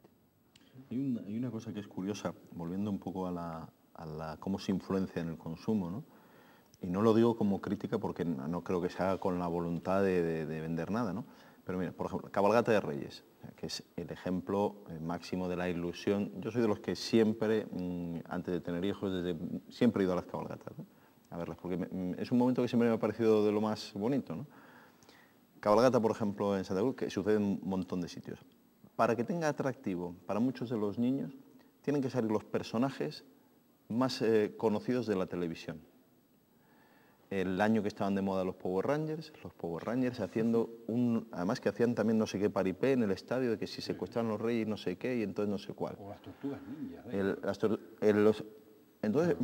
Hay una cosa que es curiosa, volviendo un poco a cómo se influencia en el consumo, ¿no? Y no lo digo como crítica porque no creo que se haga con la voluntad de vender nada, ¿no? Pero mira, por ejemplo, Cabalgata de Reyes, que es el ejemplo máximo de la ilusión. Yo soy de los que siempre, antes de tener hijos, siempre he ido a las cabalgatas, ¿no? A verlas, porque es un momento que siempre me ha parecido de lo más bonito, ¿no? Cabalgata, por ejemplo, en Santa Cruz, que sucede en un montón de sitios. Para que tenga atractivo para muchos de los niños, tienen que salir los personajes más conocidos de la televisión. El año que estaban de moda los Power Rangers haciendo además que hacían también no sé qué paripé en el estadio, de que si secuestraban los reyes no sé qué y entonces no sé cuál. O las tortugas ninjas. Entonces,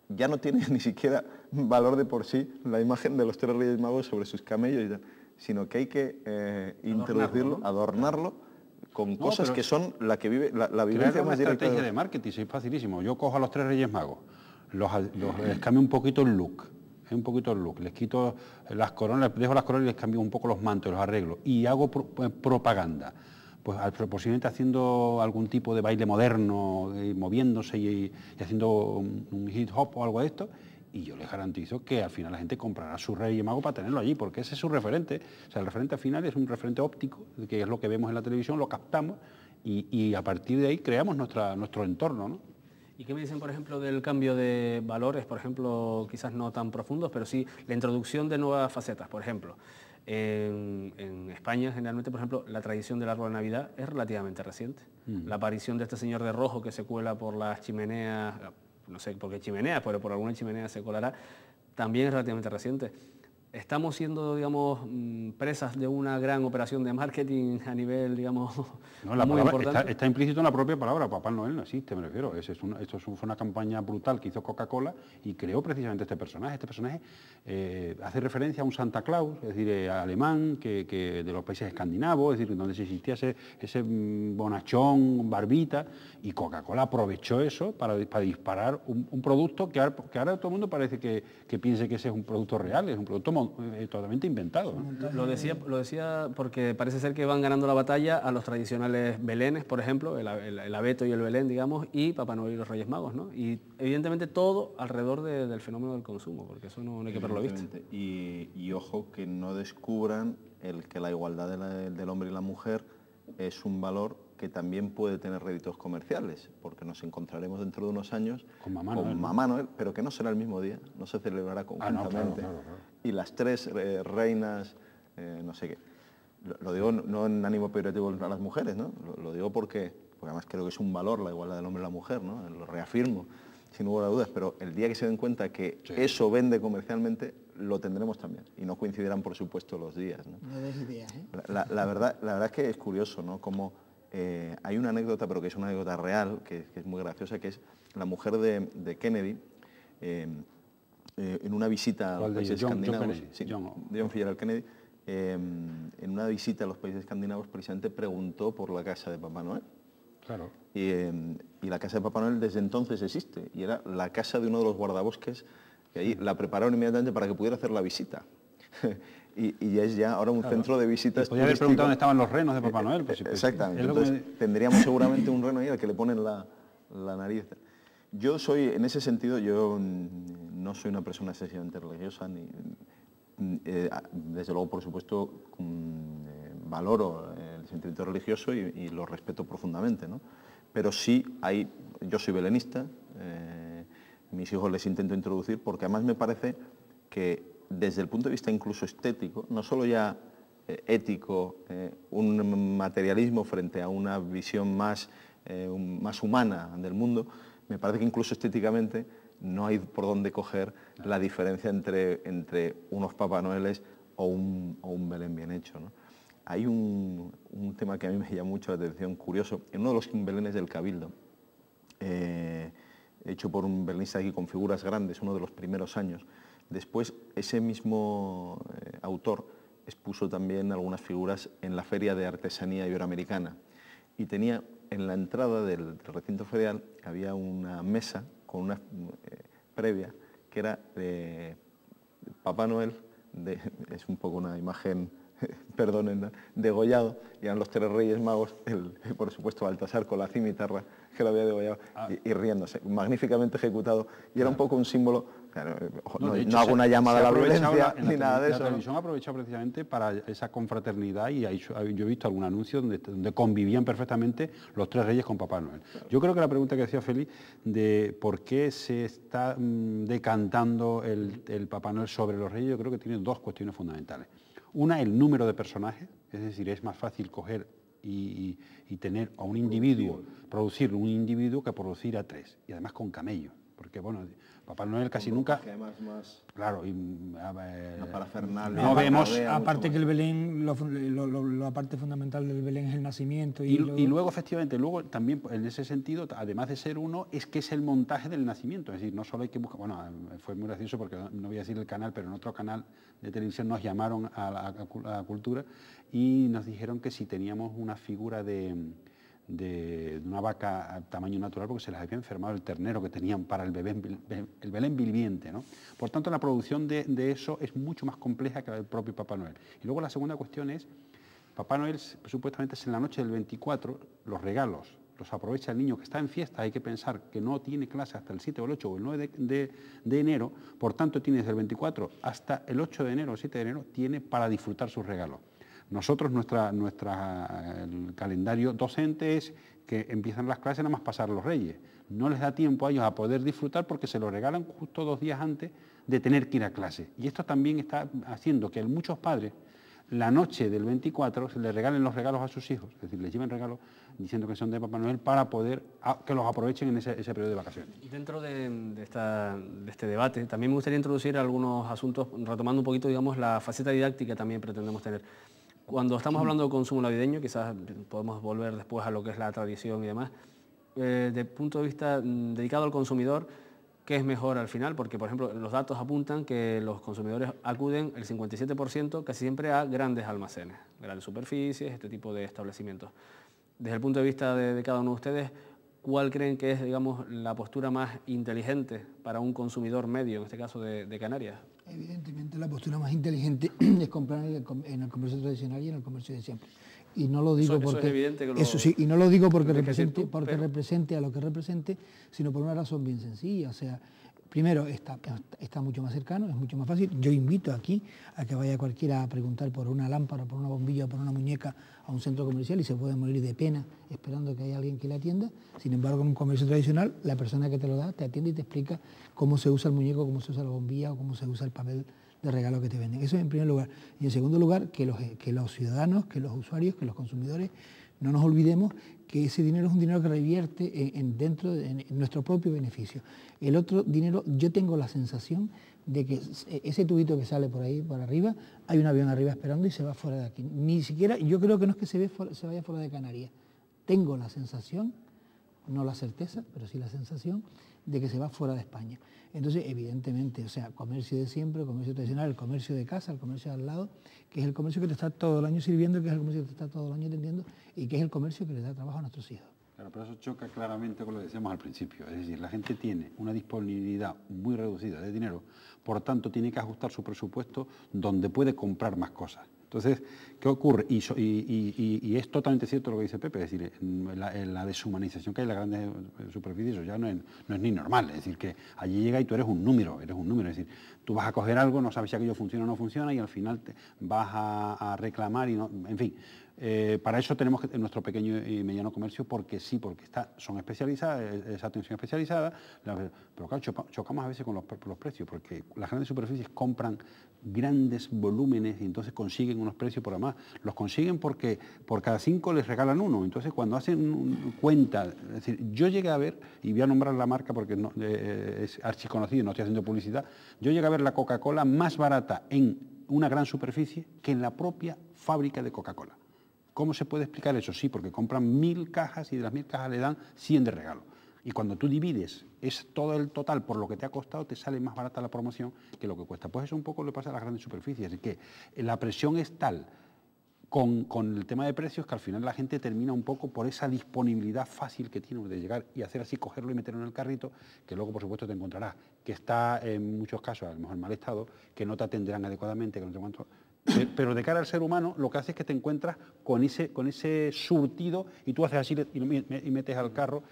ya no tiene ni siquiera valor de por sí la imagen de los 3 Reyes Magos sobre sus camellos y tal, sino que hay que introducirlo, adornarlo con cosas que son la que vive la vivencia más directa. Estrategia de marketing, es facilísimo. Yo cojo a los 3 Reyes Magos, les cambio un poquito el look. Un poquito el look, les quito las coronas, les dejo las coronas y les cambio un poco los mantos, los arreglos, y hago propaganda, pues posiblemente haciendo algún tipo de baile moderno, moviéndose y haciendo un hip hop o algo de esto, y yo les garantizo que al final la gente comprará su Rey Mago para tenerlo allí, porque ese es su referente. O sea, el referente al final es un referente óptico, que es lo que vemos en la televisión, lo captamos, y a partir de ahí creamos nuestro entorno, ¿no? ¿Y qué me dicen, por ejemplo, del cambio de valores, por ejemplo, quizás no tan profundos, pero sí la introducción de nuevas facetas? Por ejemplo, en España, generalmente, por ejemplo, la tradición del árbol de Navidad es relativamente reciente. La aparición de este señor de rojo que se cuela por las chimeneas, no sé por qué chimeneas, pero por alguna chimenea se colará, también es relativamente reciente. Estamos siendo, digamos, presas de una gran operación de marketing a nivel, digamos, no, la muy palabra importante. está implícito en la propia palabra. Papá Noel no existe, me refiero. Esto fue una campaña brutal que hizo Coca-Cola y creó precisamente este personaje. Este personaje hace referencia a un Santa Claus, es decir, alemán, que de los países escandinavos, es decir, donde se existía ese bonachón, barbita, y Coca-Cola aprovechó eso para disparar un producto que ahora todo el mundo parece que piense que ese es un producto real, es un producto totalmente inventado, ¿no? Lo decía porque parece ser que van ganando la batalla a los tradicionales belenes, por ejemplo, el abeto y el belén, digamos, y Papá Noel y los Reyes Magos, ¿no? Y evidentemente todo alrededor del fenómeno del consumo, porque eso no hay que perderlo visto. Y ojo que no descubran que la igualdad del hombre y la mujer es un valor que también puede tener réditos comerciales, porque nos encontraremos dentro de unos años con Mamá Noel, pero que no será el mismo día, no se celebrará conjuntamente. Claro. Y las 3 reinas, no sé qué. Lo digo no en ánimo peyorativo a las mujeres, ¿no? Lo digo porque además creo que es un valor la igualdad del hombre y la mujer, ¿no? Lo reafirmo, sin lugar a dudas, pero el día que se den cuenta que eso vende comercialmente, lo tendremos también, y no coincidirán, por supuesto, los días, ¿no? No des ideas, ¿eh? La verdad es que es curioso, ¿no? Como hay una anécdota, pero que es una anécdota real, que es muy graciosa, que es la mujer de Kennedy, en una visita a los países escandinavos, John Fitzgerald Kennedy, en una visita a los países escandinavos precisamente preguntó por la casa de Papá Noel. Claro. Y la casa de Papá Noel desde entonces existe, y era la casa de uno de los guardabosques, que ahí la prepararon inmediatamente para que pudiera hacer la visita. y es ya ahora un centro de visitas. Podría haber preguntado dónde estaban los renos de Papá Noel. Pues, exactamente, entonces tendríamos seguramente un reno ahí al que le ponen la nariz. Yo soy, en ese sentido, yo no soy una persona excesivamente religiosa, desde luego, por supuesto, valoro el sentimiento religioso y lo respeto profundamente, ¿no? Pero sí yo soy belenista, mis hijos les intento introducir, porque además me parece que desde el punto de vista incluso estético, no solo ya ético, un materialismo frente a una visión más humana del mundo, me parece que incluso estéticamente no hay por dónde coger la diferencia entre unos Papá Noeles o un Belén bien hecho, ¿no? Hay un tema que a mí me llama mucho la atención, curioso, en uno de los belenes del Cabildo, hecho por un belenista aquí con figuras grandes, uno de los primeros años. Después, ese mismo autor expuso también algunas figuras en la Feria de Artesanía Iberoamericana y tenía en la entrada del recinto ferial había una mesa con una previa que era Papá Noel, es un poco una imagen, perdonen, degollado, y eran los tres Reyes Magos, por supuesto Baltasar con la cimitarra que lo había degollado y riéndose, magníficamente ejecutado, y era un poco un símbolo, claro, no hago una llamada a la violencia ni nada de eso. La televisión ha aprovechado precisamente para esa confraternidad y yo he visto algún anuncio donde convivían perfectamente los tres Reyes con Papá Noel. Claro. Yo creo que la pregunta que decía Félix de por qué se está decantando el Papá Noel sobre los Reyes, yo creo que tiene dos cuestiones fundamentales. Una, el número de personajes, es decir, es más fácil coger y tener a un individuo, producir un individuo que producir a tres, y además con camello, porque bueno, Papá Noel casi nunca... Más claro, no vemos... Aparte que el Belén, la parte fundamental del Belén es el nacimiento. Y luego, efectivamente, luego también en ese sentido, además de ser uno, es que es el montaje del nacimiento. Es decir, no solo hay que buscar... Bueno, fue muy gracioso porque no voy a decir el canal, pero en otro canal de televisión nos llamaron a la cultura y nos dijeron que si teníamos una figura de una vaca a tamaño natural porque se les había enfermado el ternero que tenían para el Belén viviente, ¿no? Por tanto, la producción de eso es mucho más compleja que la del propio Papá Noel. Y luego la segunda cuestión es, Papá Noel supuestamente es en la noche del 24, los regalos los aprovecha el niño que está en fiesta, hay que pensar que no tiene clase hasta el 7 o el 8 o el 9 de enero, por tanto tiene desde el 24 hasta el 8 de enero o 7 de enero, tiene para disfrutar sus regalos. Nosotros, el calendario docente es que empiezan las clases nada más pasar los Reyes. No les da tiempo a ellos a poder disfrutar porque se lo regalan justo 2 días antes de tener que ir a clase. Y esto también está haciendo que muchos padres, la noche del 24, se les regalen los regalos a sus hijos. Es decir, les lleven regalos diciendo que son de Papá Noel para poder que los aprovechen en ese periodo de vacaciones. Dentro de este debate, también me gustaría introducir algunos asuntos, retomando un poquito, digamos, la faceta didáctica que también pretendemos tener. Cuando estamos hablando de consumo navideño, quizás podemos volver después a lo que es la tradición y demás, desde el punto de vista dedicado al consumidor, ¿qué es mejor al final? Porque, por ejemplo, los datos apuntan que los consumidores acuden el 57% casi siempre a grandes almacenes, grandes superficies, este tipo de establecimientos. Desde el punto de vista de cada uno de ustedes, ¿cuál creen que es, digamos, la postura más inteligente para un consumidor medio, en este caso de Canarias? Evidentemente la postura más inteligente es comprar en el comercio tradicional y en el comercio de siempre. Y no lo digo porque... Eso es evidente que eso sí, y no lo digo porque represente a lo que represente, sino por una razón bien sencilla. O sea, primero, está mucho más cercano, es mucho más fácil. Yo invito aquí a que vaya cualquiera a preguntar por una lámpara, por una bombilla, por una muñeca a un centro comercial y se puede morir de pena esperando que haya alguien que le atienda. Sin embargo, en un comercio tradicional, la persona que te lo da te atiende y te explica cómo se usa el muñeco, cómo se usa la bombilla o cómo se usa el papel de regalo que te venden. Eso en primer lugar. Y en segundo lugar, que los ciudadanos, que los usuarios, que los consumidores, no nos olvidemos que ese dinero es un dinero que revierte dentro de nuestro propio beneficio. El otro dinero, yo tengo la sensación de que ese tubito que sale por ahí, por arriba, hay un avión arriba esperando y se va fuera de aquí. Ni siquiera, yo creo que no es que se vaya fuera de Canarias. Tengo la sensación, no la certeza, pero sí la sensación de que se va fuera de España. Entonces, evidentemente, o sea, comercio de siempre, comercio tradicional, el comercio de casa, el comercio de al lado, que es el comercio que te está todo el año sirviendo, que es el comercio que te está todo el año atendiendo y que es el comercio que le da trabajo a nuestros hijos. Claro, pero eso choca claramente con lo que decíamos al principio. Es decir, la gente tiene una disponibilidad muy reducida de dinero, por tanto tiene que ajustar su presupuesto donde puede comprar más cosas. Entonces, ¿qué ocurre? Y es totalmente cierto lo que dice Pepe, es decir, la deshumanización que hay en las grandes superficies, eso ya no es ni normal, es decir, que allí llega y tú eres un número, es decir, tú vas a coger algo, no sabes si aquello funciona o no funciona y al final vas a reclamar y no, en fin. Para eso tenemos que, nuestro pequeño y mediano comercio, porque sí, porque son especializadas, esa atención especializada, pero claro, chocamos a veces con los precios, porque las grandes superficies compran grandes volúmenes y entonces consiguen unos precios por además. Los consiguen porque por cada 5 les regalan uno. Entonces, cuando hacen cuenta, es decir, yo llegué a ver, y voy a nombrar la marca porque no, es archiconocido, no estoy haciendo publicidad, yo llegué a ver la Coca-Cola más barata en una gran superficie que en la propia fábrica de Coca-Cola. ¿Cómo se puede explicar eso? Sí, porque compran 1000 cajas y de las 1000 cajas le dan 100 de regalo. Y cuando tú divides todo el total por lo que te ha costado, te sale más barata la promoción que lo que cuesta. Pues eso un poco le pasa a las grandes superficies, es que la presión es tal con el tema de precios que al final la gente termina un poco por esa disponibilidad fácil que tiene de llegar y hacer así, cogerlo y meterlo en el carrito, que luego por supuesto te encontrarás que está en muchos casos a lo mejor en mal estado, que no te atenderán adecuadamente, que no te cuánto. Pero de cara al ser humano lo que hace es que te encuentras con ese surtido y tú haces así y metes al carro,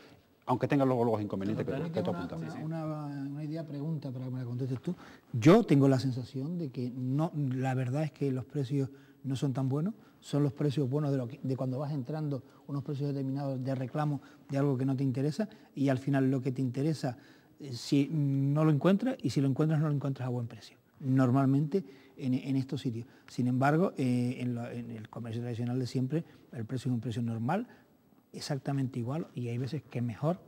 aunque tengas luego los inconvenientes que tú apuntas. Una idea, pregunta para que me la contestes tú. Yo tengo la sensación de que no, la verdad es que los precios no son tan buenos, son los precios buenos de cuando vas entrando, unos precios determinados de reclamo de algo que no te interesa, y al final lo que te interesa, si no lo encuentras, y si lo encuentras no lo encuentras a buen precio, normalmente en estos sitios. Sin embargo, en el comercio tradicional de siempre, el precio es un precio normal, exactamente igual, y hay veces que es mejor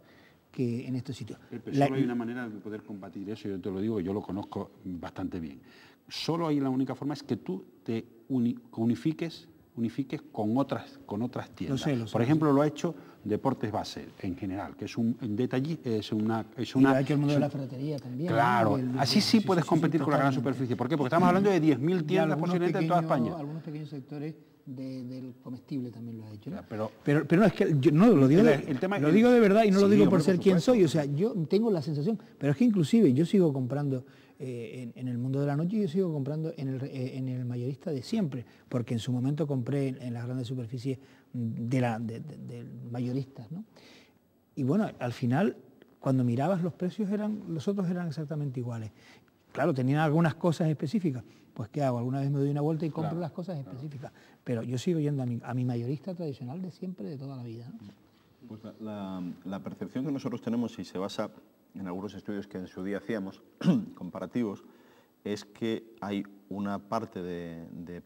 que en estos sitios. Solo hay una manera de poder combatir eso, yo te lo digo, yo lo conozco bastante bien. Solo hay la única forma es que tú te unifiques con otras tiendas. Lo sé, por ejemplo, lo ha hecho Deportes Base en general, que es un detalle, y lo ha hecho el mundo de la ferretería también. Claro, así sí puedes competir con la gran superficie. ¿Por qué? Porque estamos hablando de 10.000 tiendas posiblemente en toda España. Algunos pequeños sectores del comestible también lo ha hecho, ¿no? Ya, pero no, es que yo no lo digo, lo digo de verdad y no lo digo por ser quien soy, o sea, yo tengo la sensación, pero es que inclusive yo sigo comprando en el mundo de la noche, yo sigo comprando en el mayorista de siempre, porque en su momento compré en las grandes superficies de mayoristas, ¿no? Y bueno, al final, cuando mirabas los precios, los otros eran exactamente iguales. Claro, tenían algunas cosas específicas. Pues ¿qué hago? Alguna vez me doy una vuelta y compro las cosas específicas. Pero yo sigo yendo a mi mayorista tradicional de siempre, de toda la vida, ¿no? Pues la percepción que nosotros tenemos, y se basa en algunos estudios que en su día hacíamos, comparativos, es que hay una parte de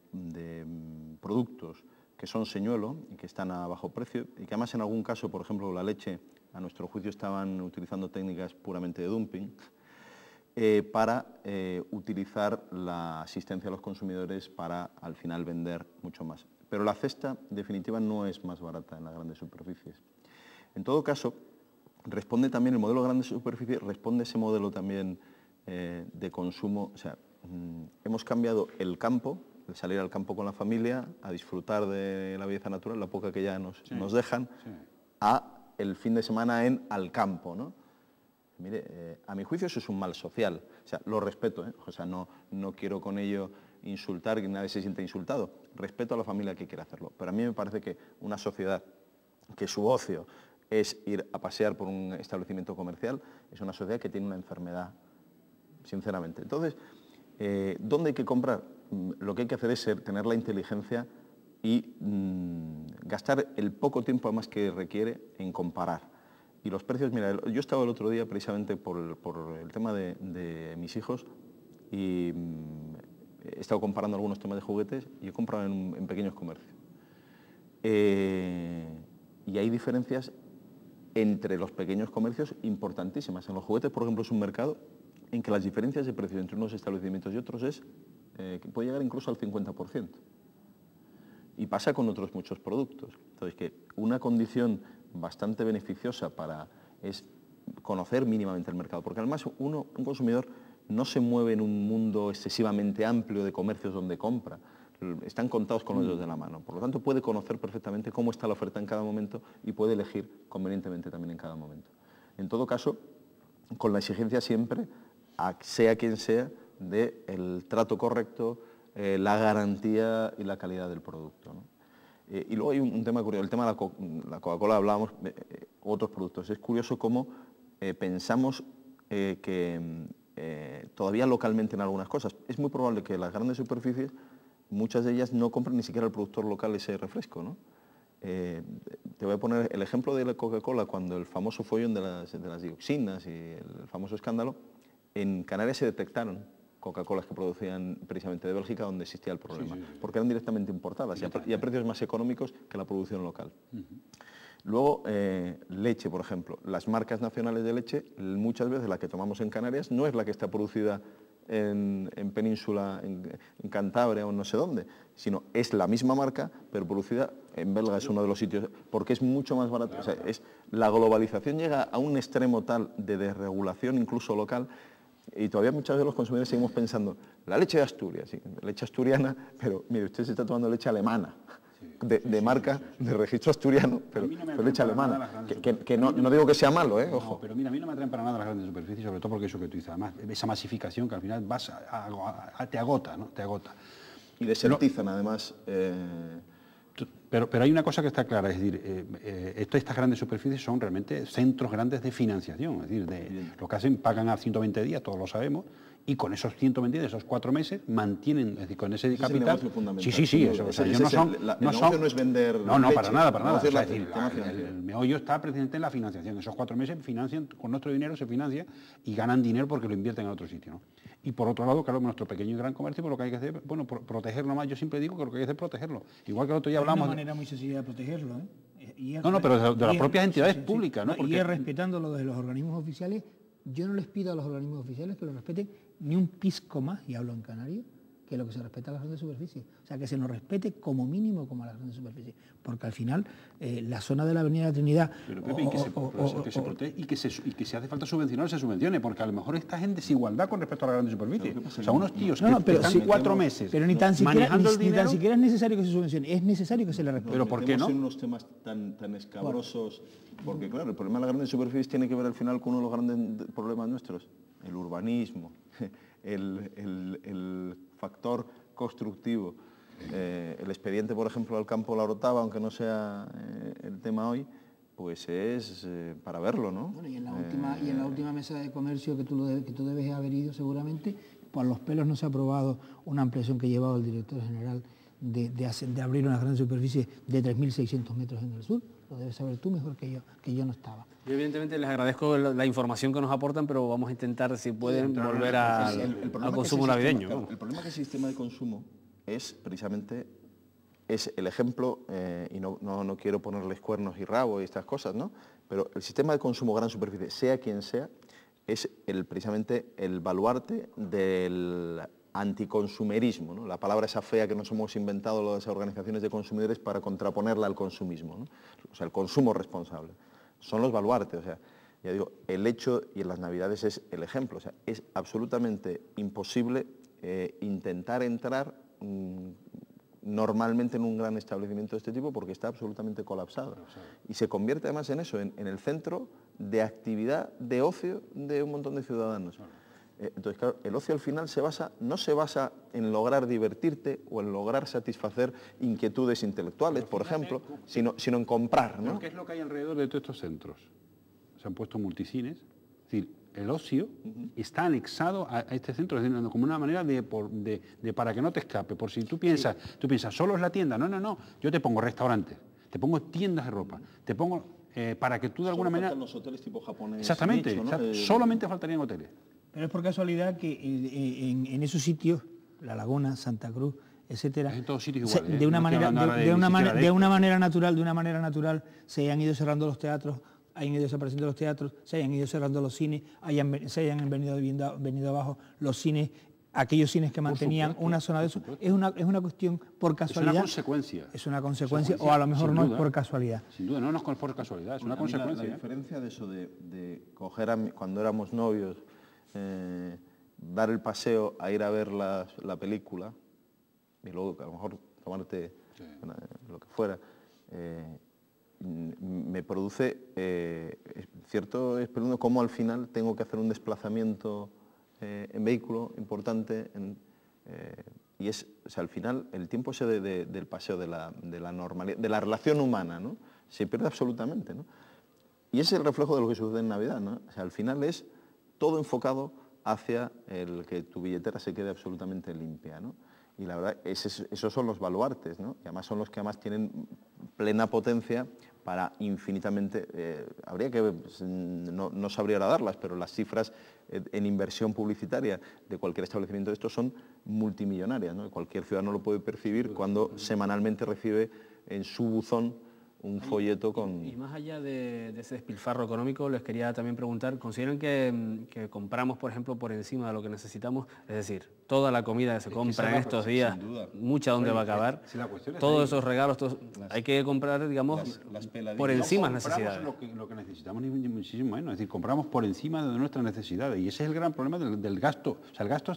productos que son señuelo y que están a bajo precio, y que además en algún caso, por ejemplo, la leche, a nuestro juicio estaban utilizando técnicas puramente de dumping, para utilizar la asistencia a los consumidores para al final vender mucho más. Pero la cesta definitiva no es más barata en las grandes superficies. En todo caso, responde también el modelo de grandes superficies, responde ese modelo también de consumo. O sea, hemos cambiado el campo, el salir al campo con la familia, a disfrutar de la belleza natural, la poca que ya nos dejan, a el fin de semana al campo, ¿no? Mire, a mi juicio eso es un mal social, o sea, lo respeto, o sea, no quiero con ello insultar, que nadie se sienta insultado, respeto a la familia que quiere hacerlo, pero a mí me parece que una sociedad que su ocio es ir a pasear por un establecimiento comercial, es una sociedad que tiene una enfermedad, sinceramente. Entonces, ¿dónde hay que comprar? Lo que hay que hacer es tener la inteligencia y gastar el poco tiempo además que requiere en comparar. Y los precios, mira, yo estaba el otro día precisamente por el tema de mis hijos y he estado comparando algunos temas de juguetes y he comprado en pequeños comercios. Y hay diferencias entre los pequeños comercios importantísimas. En los juguetes, por ejemplo, es un mercado en que las diferencias de precio entre unos establecimientos y otros que puede llegar incluso al 50%. Y pasa con otros muchos productos. Entonces, que una condición bastante beneficiosa es conocer mínimamente el mercado, porque además un consumidor no se mueve en un mundo excesivamente amplio de comercios donde compra, están contados con los dedos de la mano, por lo tanto puede conocer perfectamente cómo está la oferta en cada momento y puede elegir convenientemente también en cada momento. En todo caso, con la exigencia siempre, sea quien sea, del trato correcto, la garantía y la calidad del producto, ¿no? Y luego hay un tema curioso, el tema de la Coca-Cola, hablábamos, otros productos. Es curioso cómo pensamos que todavía localmente en algunas cosas. Es muy probable que las grandes superficies muchas de ellas no compran ni siquiera al productor local ese refresco, ¿no? Te voy a poner el ejemplo de la Coca-Cola, cuando el famoso follón de las dioxinas y el famoso escándalo, en Canarias se detectaron Coca-Colas que producían precisamente de Bélgica, donde existía el problema, porque eran directamente importadas y a precios más económicos que la producción local. Luego, leche, por ejemplo. Las marcas nacionales de leche, muchas veces la que tomamos en Canarias no es la que está producida en Península, en Cantabria o no sé dónde, sino es la misma marca, pero producida en Belga, es uno de los sitios, porque es mucho más barato. O sea, la globalización llega a un extremo tal de desregulación, incluso local, y todavía muchas veces los consumidores seguimos pensando, la leche de Asturias, sí, leche asturiana, pero mire, usted se está tomando leche alemana, de marca, de registro asturiano, pero leche alemana, que no digo que sea malo, ojo. No, pero mira, a mí no me atraen para nada las grandes superficies, sobre todo porque eso que tú dices, además, esa masificación que al final te agota, ¿no? Te agota. Y desertizan, además. Pero hay una cosa que está clara, es decir, estas grandes superficies son realmente centros grandes de financiación, es decir, lo que hacen, pagan a 120 días, todos lo sabemos, y con esos 120 días, esos 4 meses, mantienen, es decir, con ese capital. Sí, eso. O sea, ellos no es vender. No, leche, para nada. O sea, es decir, el meollo está precisamente en la financiación. Esos 4 meses financian, con nuestro dinero se financia y ganan dinero porque lo invierten en otro sitio, ¿no? Y por otro lado, claro, nuestro pequeño y gran comercio, pues lo que hay que hacer, bueno, protegerlo más. Yo siempre digo que lo que hay que hacer es protegerlo. Igual que el otro día hablamos. Hay una manera muy sencilla de protegerlo, ¿eh? Pero de las propias entidades públicas, ¿no? Porque... Y respetando lo de los organismos oficiales. Yo no les pido a los organismos oficiales que lo respeten ni un pisco más, y hablo en canario, que lo que se respeta a las grandes superficies. O sea, que se nos respete como mínimo como a las grandes superficies. Porque al final, la zona de la Avenida de la Trinidad... Pero Pepe, que se protege y que si hace falta subvencionar, se subvencione, porque a lo mejor estás en desigualdad con respecto a las grandes superficies. O sea, unos tíos que están 4 meses pero ni tan siquiera es necesario que se subvencione, es necesario que se le respete. ¿Pero por qué no? En unos temas tan escabrosos, porque claro, el problema de las grandes superficies tiene que ver al final con uno de los grandes problemas nuestros, el urbanismo, el factor constructivo. El expediente, por ejemplo, al campo La Orotava, aunque no sea el tema hoy, pues es para verlo, ¿no? Bueno, y en la última mesa de comercio que tú debes haber ido seguramente, por los pelos no se ha aprobado una ampliación que llevaba el director general de abrir una gran superficie de 3.600 metros en el sur. Lo debes saber tú mejor que yo no estaba. Yo evidentemente les agradezco la información que nos aportan, pero vamos a intentar, si pueden, volver al consumo navideño. Claro, el problema que el sistema de consumo es precisamente el ejemplo, y no quiero ponerles cuernos y rabo y estas cosas, ¿no? Pero el sistema de consumo gran superficie, sea quien sea, es precisamente el baluarte del anticonsumerismo, ¿no? La palabra esa fea que nos hemos inventado las organizaciones de consumidores para contraponerla al consumismo, ¿no? O sea, el consumo responsable. Son los baluartes, o sea, ya digo, el hecho, y en las Navidades es el ejemplo, o sea, es absolutamente imposible intentar entrar normalmente en un gran establecimiento de este tipo porque está absolutamente colapsado. Y se convierte además en eso, en el centro de actividad, de ocio de un montón de ciudadanos. Entonces, claro, el ocio al final no se basa en lograr divertirte o en lograr satisfacer inquietudes intelectuales, por ejemplo, sino en comprar, ¿no? ¿Qué es lo que hay alrededor de todos estos centros? Se han puesto multicines, es decir, el ocio está anexado a este centro, es decir, como una manera de para que no te escape, por si tú piensas, solo es la tienda, no, yo te pongo restaurantes, te pongo tiendas de ropa, te pongo para que tú de alguna manera... los hoteles tipo japonés. Exactamente, nicho, ¿no? Solamente faltarían hoteles. Pero es por casualidad que en esos sitios, La Laguna, Santa Cruz, etcétera, en todos sitios igual, de una manera natural se han ido cerrando los teatros, hayan ido desapareciendo los teatros, se hayan ido cerrando los cines, se hayan venido abajo los cines, aquellos cines que mantenían una zona de eso. Es una cuestión por casualidad. Es una consecuencia. Es una consecuencia, o a lo mejor no es por casualidad. Sin duda, no es por casualidad, es una consecuencia. La diferencia de eso de coger cuando éramos novios, dar el paseo a ir a ver la película y luego a lo mejor tomarte lo que fuera, me produce cierto espeluznamiento cómo al final tengo que hacer un desplazamiento en vehículo importante y es, o sea, al final el tiempo ese del paseo, de la normalidad, de la relación humana, ¿no? Se pierde absolutamente, ¿no? Y es el reflejo de lo que sucede en Navidad, ¿no? O sea, al final es todo enfocado hacia el que tu billetera se quede absolutamente limpia, ¿no? Y la verdad, esos son los baluartes, ¿no? Y además son los que además tienen plena potencia para infinitamente, habría que, no sabría ahora darlas, pero las cifras en inversión publicitaria de cualquier establecimiento de estos son multimillonarias, ¿no? Cualquier ciudadano lo puede percibir cuando semanalmente recibe en su buzón un folleto con... Y más allá de ese despilfarro económico, les quería también preguntar, ¿consideran que compramos, por ejemplo, por encima de lo que necesitamos? Es decir, toda la comida que se compra en estos días, mucha dónde va a acabar, todos esos regalos, hay que comprar, digamos, por encima de las necesidades. Lo que necesitamos ni muchísimo menos, es decir, compramos por encima de nuestras necesidades y ese es el gran problema del gasto. O sea, el gasto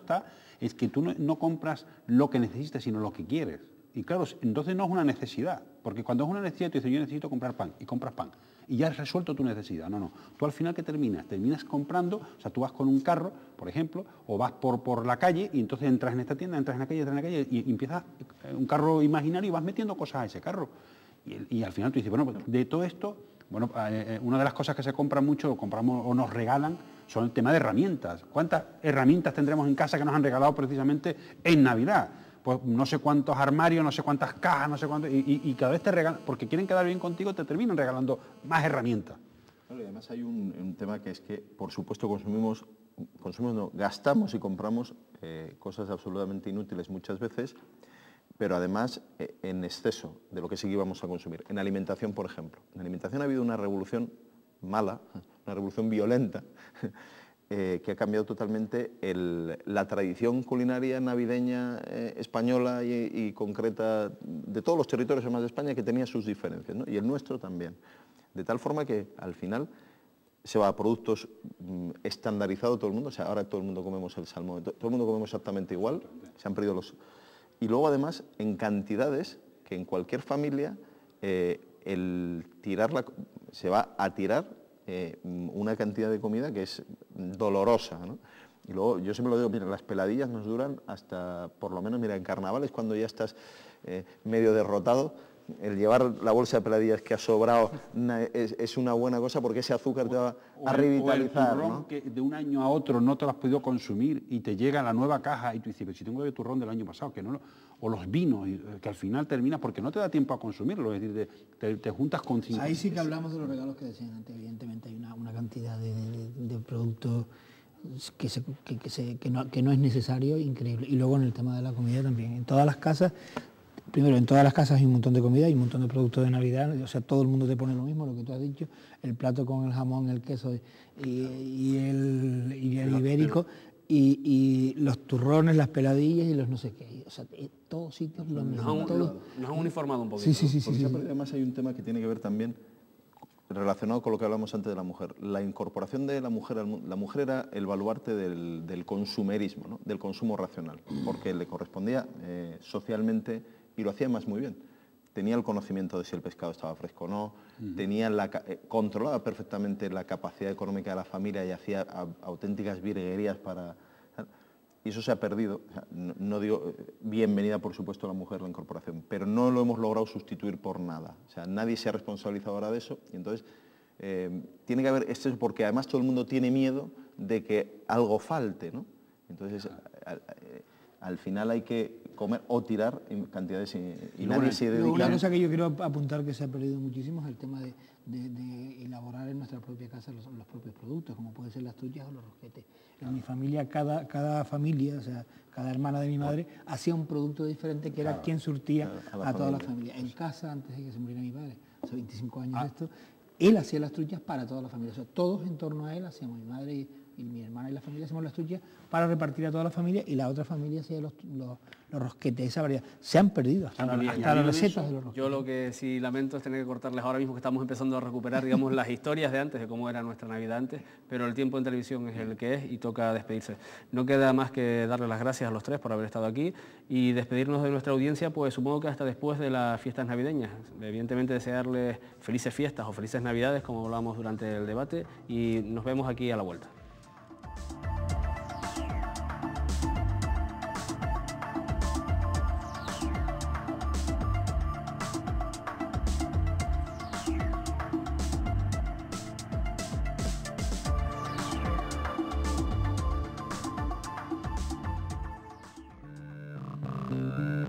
es que tú no compras lo que necesitas, sino lo que quieres. Y claro, entonces no es una necesidad, porque cuando es una necesidad, tú dices, yo necesito comprar pan, y compras pan, y ya has resuelto tu necesidad. No, no. Tú al final, ¿qué terminas? Terminas comprando, o sea, tú vas con un carro, por ejemplo, o vas por la calle, y entonces entras en esta tienda, entras en la calle, y empiezas un carro imaginario y vas metiendo cosas a ese carro. Y al final tú dices, bueno, pues de todo esto, bueno, una de las cosas que se compran mucho, o compramos o nos regalan, son el tema de herramientas. ¿Cuántas herramientas tendremos en casa que nos han regalado precisamente en Navidad? Pues no sé cuántos armarios, no sé cuántas cajas, no sé cuántos, y cada vez te regalan, porque quieren quedar bien contigo, te terminan regalando más herramientas. Claro, y además hay un tema que es que, por supuesto, gastamos y compramos cosas absolutamente inútiles muchas veces, pero además en exceso de lo que sí que íbamos a consumir. En alimentación, por ejemplo. En alimentación ha habido una revolución mala, una revolución violenta, que ha cambiado totalmente la tradición culinaria navideña española y concreta de todos los territorios además de España, que tenía sus diferencias, ¿no? Y el nuestro también. De tal forma que al final se va a productos estandarizados todo el mundo, o sea, ahora todo el mundo comemos el salmón, todo el mundo comemos exactamente igual, se han perdido los... Y luego además en cantidades que en cualquier familia se va a tirar una cantidad de comida que es dolorosa, ¿no? Y luego, yo siempre lo digo, mira, las peladillas nos duran hasta, por lo menos, mira, en carnavales, cuando ya estás medio derrotado, el llevar la bolsa de peladillas que ha sobrado es una buena cosa, porque ese azúcar te va a revitalizar, o el turrón, ¿no? Que de un año a otro no te lo has podido consumir y te llega la nueva caja y tú dices, pero si tengo el turrón del año pasado, que no o los vinos, que al final terminas porque no te da tiempo a consumirlo, es decir, te juntas con 5. Ahí sí que hablamos de los regalos que decían antes. Evidentemente hay una cantidad de productos que no es necesario, increíble. Y luego en el tema de la comida también. En todas las casas, primero, en todas las casas hay un montón de comida, hay un montón de productos de Navidad, o sea, todo el mundo te pone lo mismo, lo que tú has dicho, el plato con el jamón, el queso y el ibérico. Y los turrones, las peladillas y los no sé qué. O sea, todos sitios lo mismo. Nos han uniformado un poquito. Sí. Además hay un tema que tiene que ver también relacionado con lo que hablamos antes de la mujer. La incorporación de la mujer al mundo. La mujer era el baluarte del consumerismo, ¿no? Del consumo racional, porque le correspondía socialmente y lo hacía más muy bien. Tenía el conocimiento de si el pescado estaba fresco o no, controlaba perfectamente la capacidad económica de la familia y hacía auténticas virguerías para... Y eso se ha perdido. O sea, no digo bienvenida, por supuesto, a la mujer la incorporación, pero no lo hemos logrado sustituir por nada. O sea, nadie se ha responsabilizado ahora de eso y entonces tiene que haber esto, porque además todo el mundo tiene miedo de que algo falte, ¿no? Entonces, al final hay que comer o tirar en cantidades y nadie se dedica... Una cosa que yo quiero apuntar que se ha perdido muchísimo es el tema de elaborar en nuestra propia casa los propios productos, como pueden ser las truchas o los rosquetes. En mi familia, cada familia, o sea, cada hermana de mi madre, hacía un producto diferente que era quien surtía a toda la familia. En casa, antes de que se muriera mi padre, hace 25 años esto, él hacía las truchas para toda la familia. O sea, todos en torno a él hacíamos, mi madre y mi hermana y la familia hacemos las truchas para repartir a toda la familia, y la otra familia hacía los rosquetes, esa variedad. Se han perdido hasta las recetas de los rosquetes. Yo lo que sí lamento es tener que cortarles ahora mismo, que estamos empezando a recuperar, digamos, las historias de antes, de cómo era nuestra Navidad antes, pero el tiempo en televisión es el que es y toca despedirse. No queda más que darles las gracias a los tres por haber estado aquí y despedirnos de nuestra audiencia, pues supongo que hasta después de las fiestas navideñas. Evidentemente desearles felices fiestas o felices Navidades, como hablábamos durante el debate, y nos vemos aquí a la vuelta. Gracias.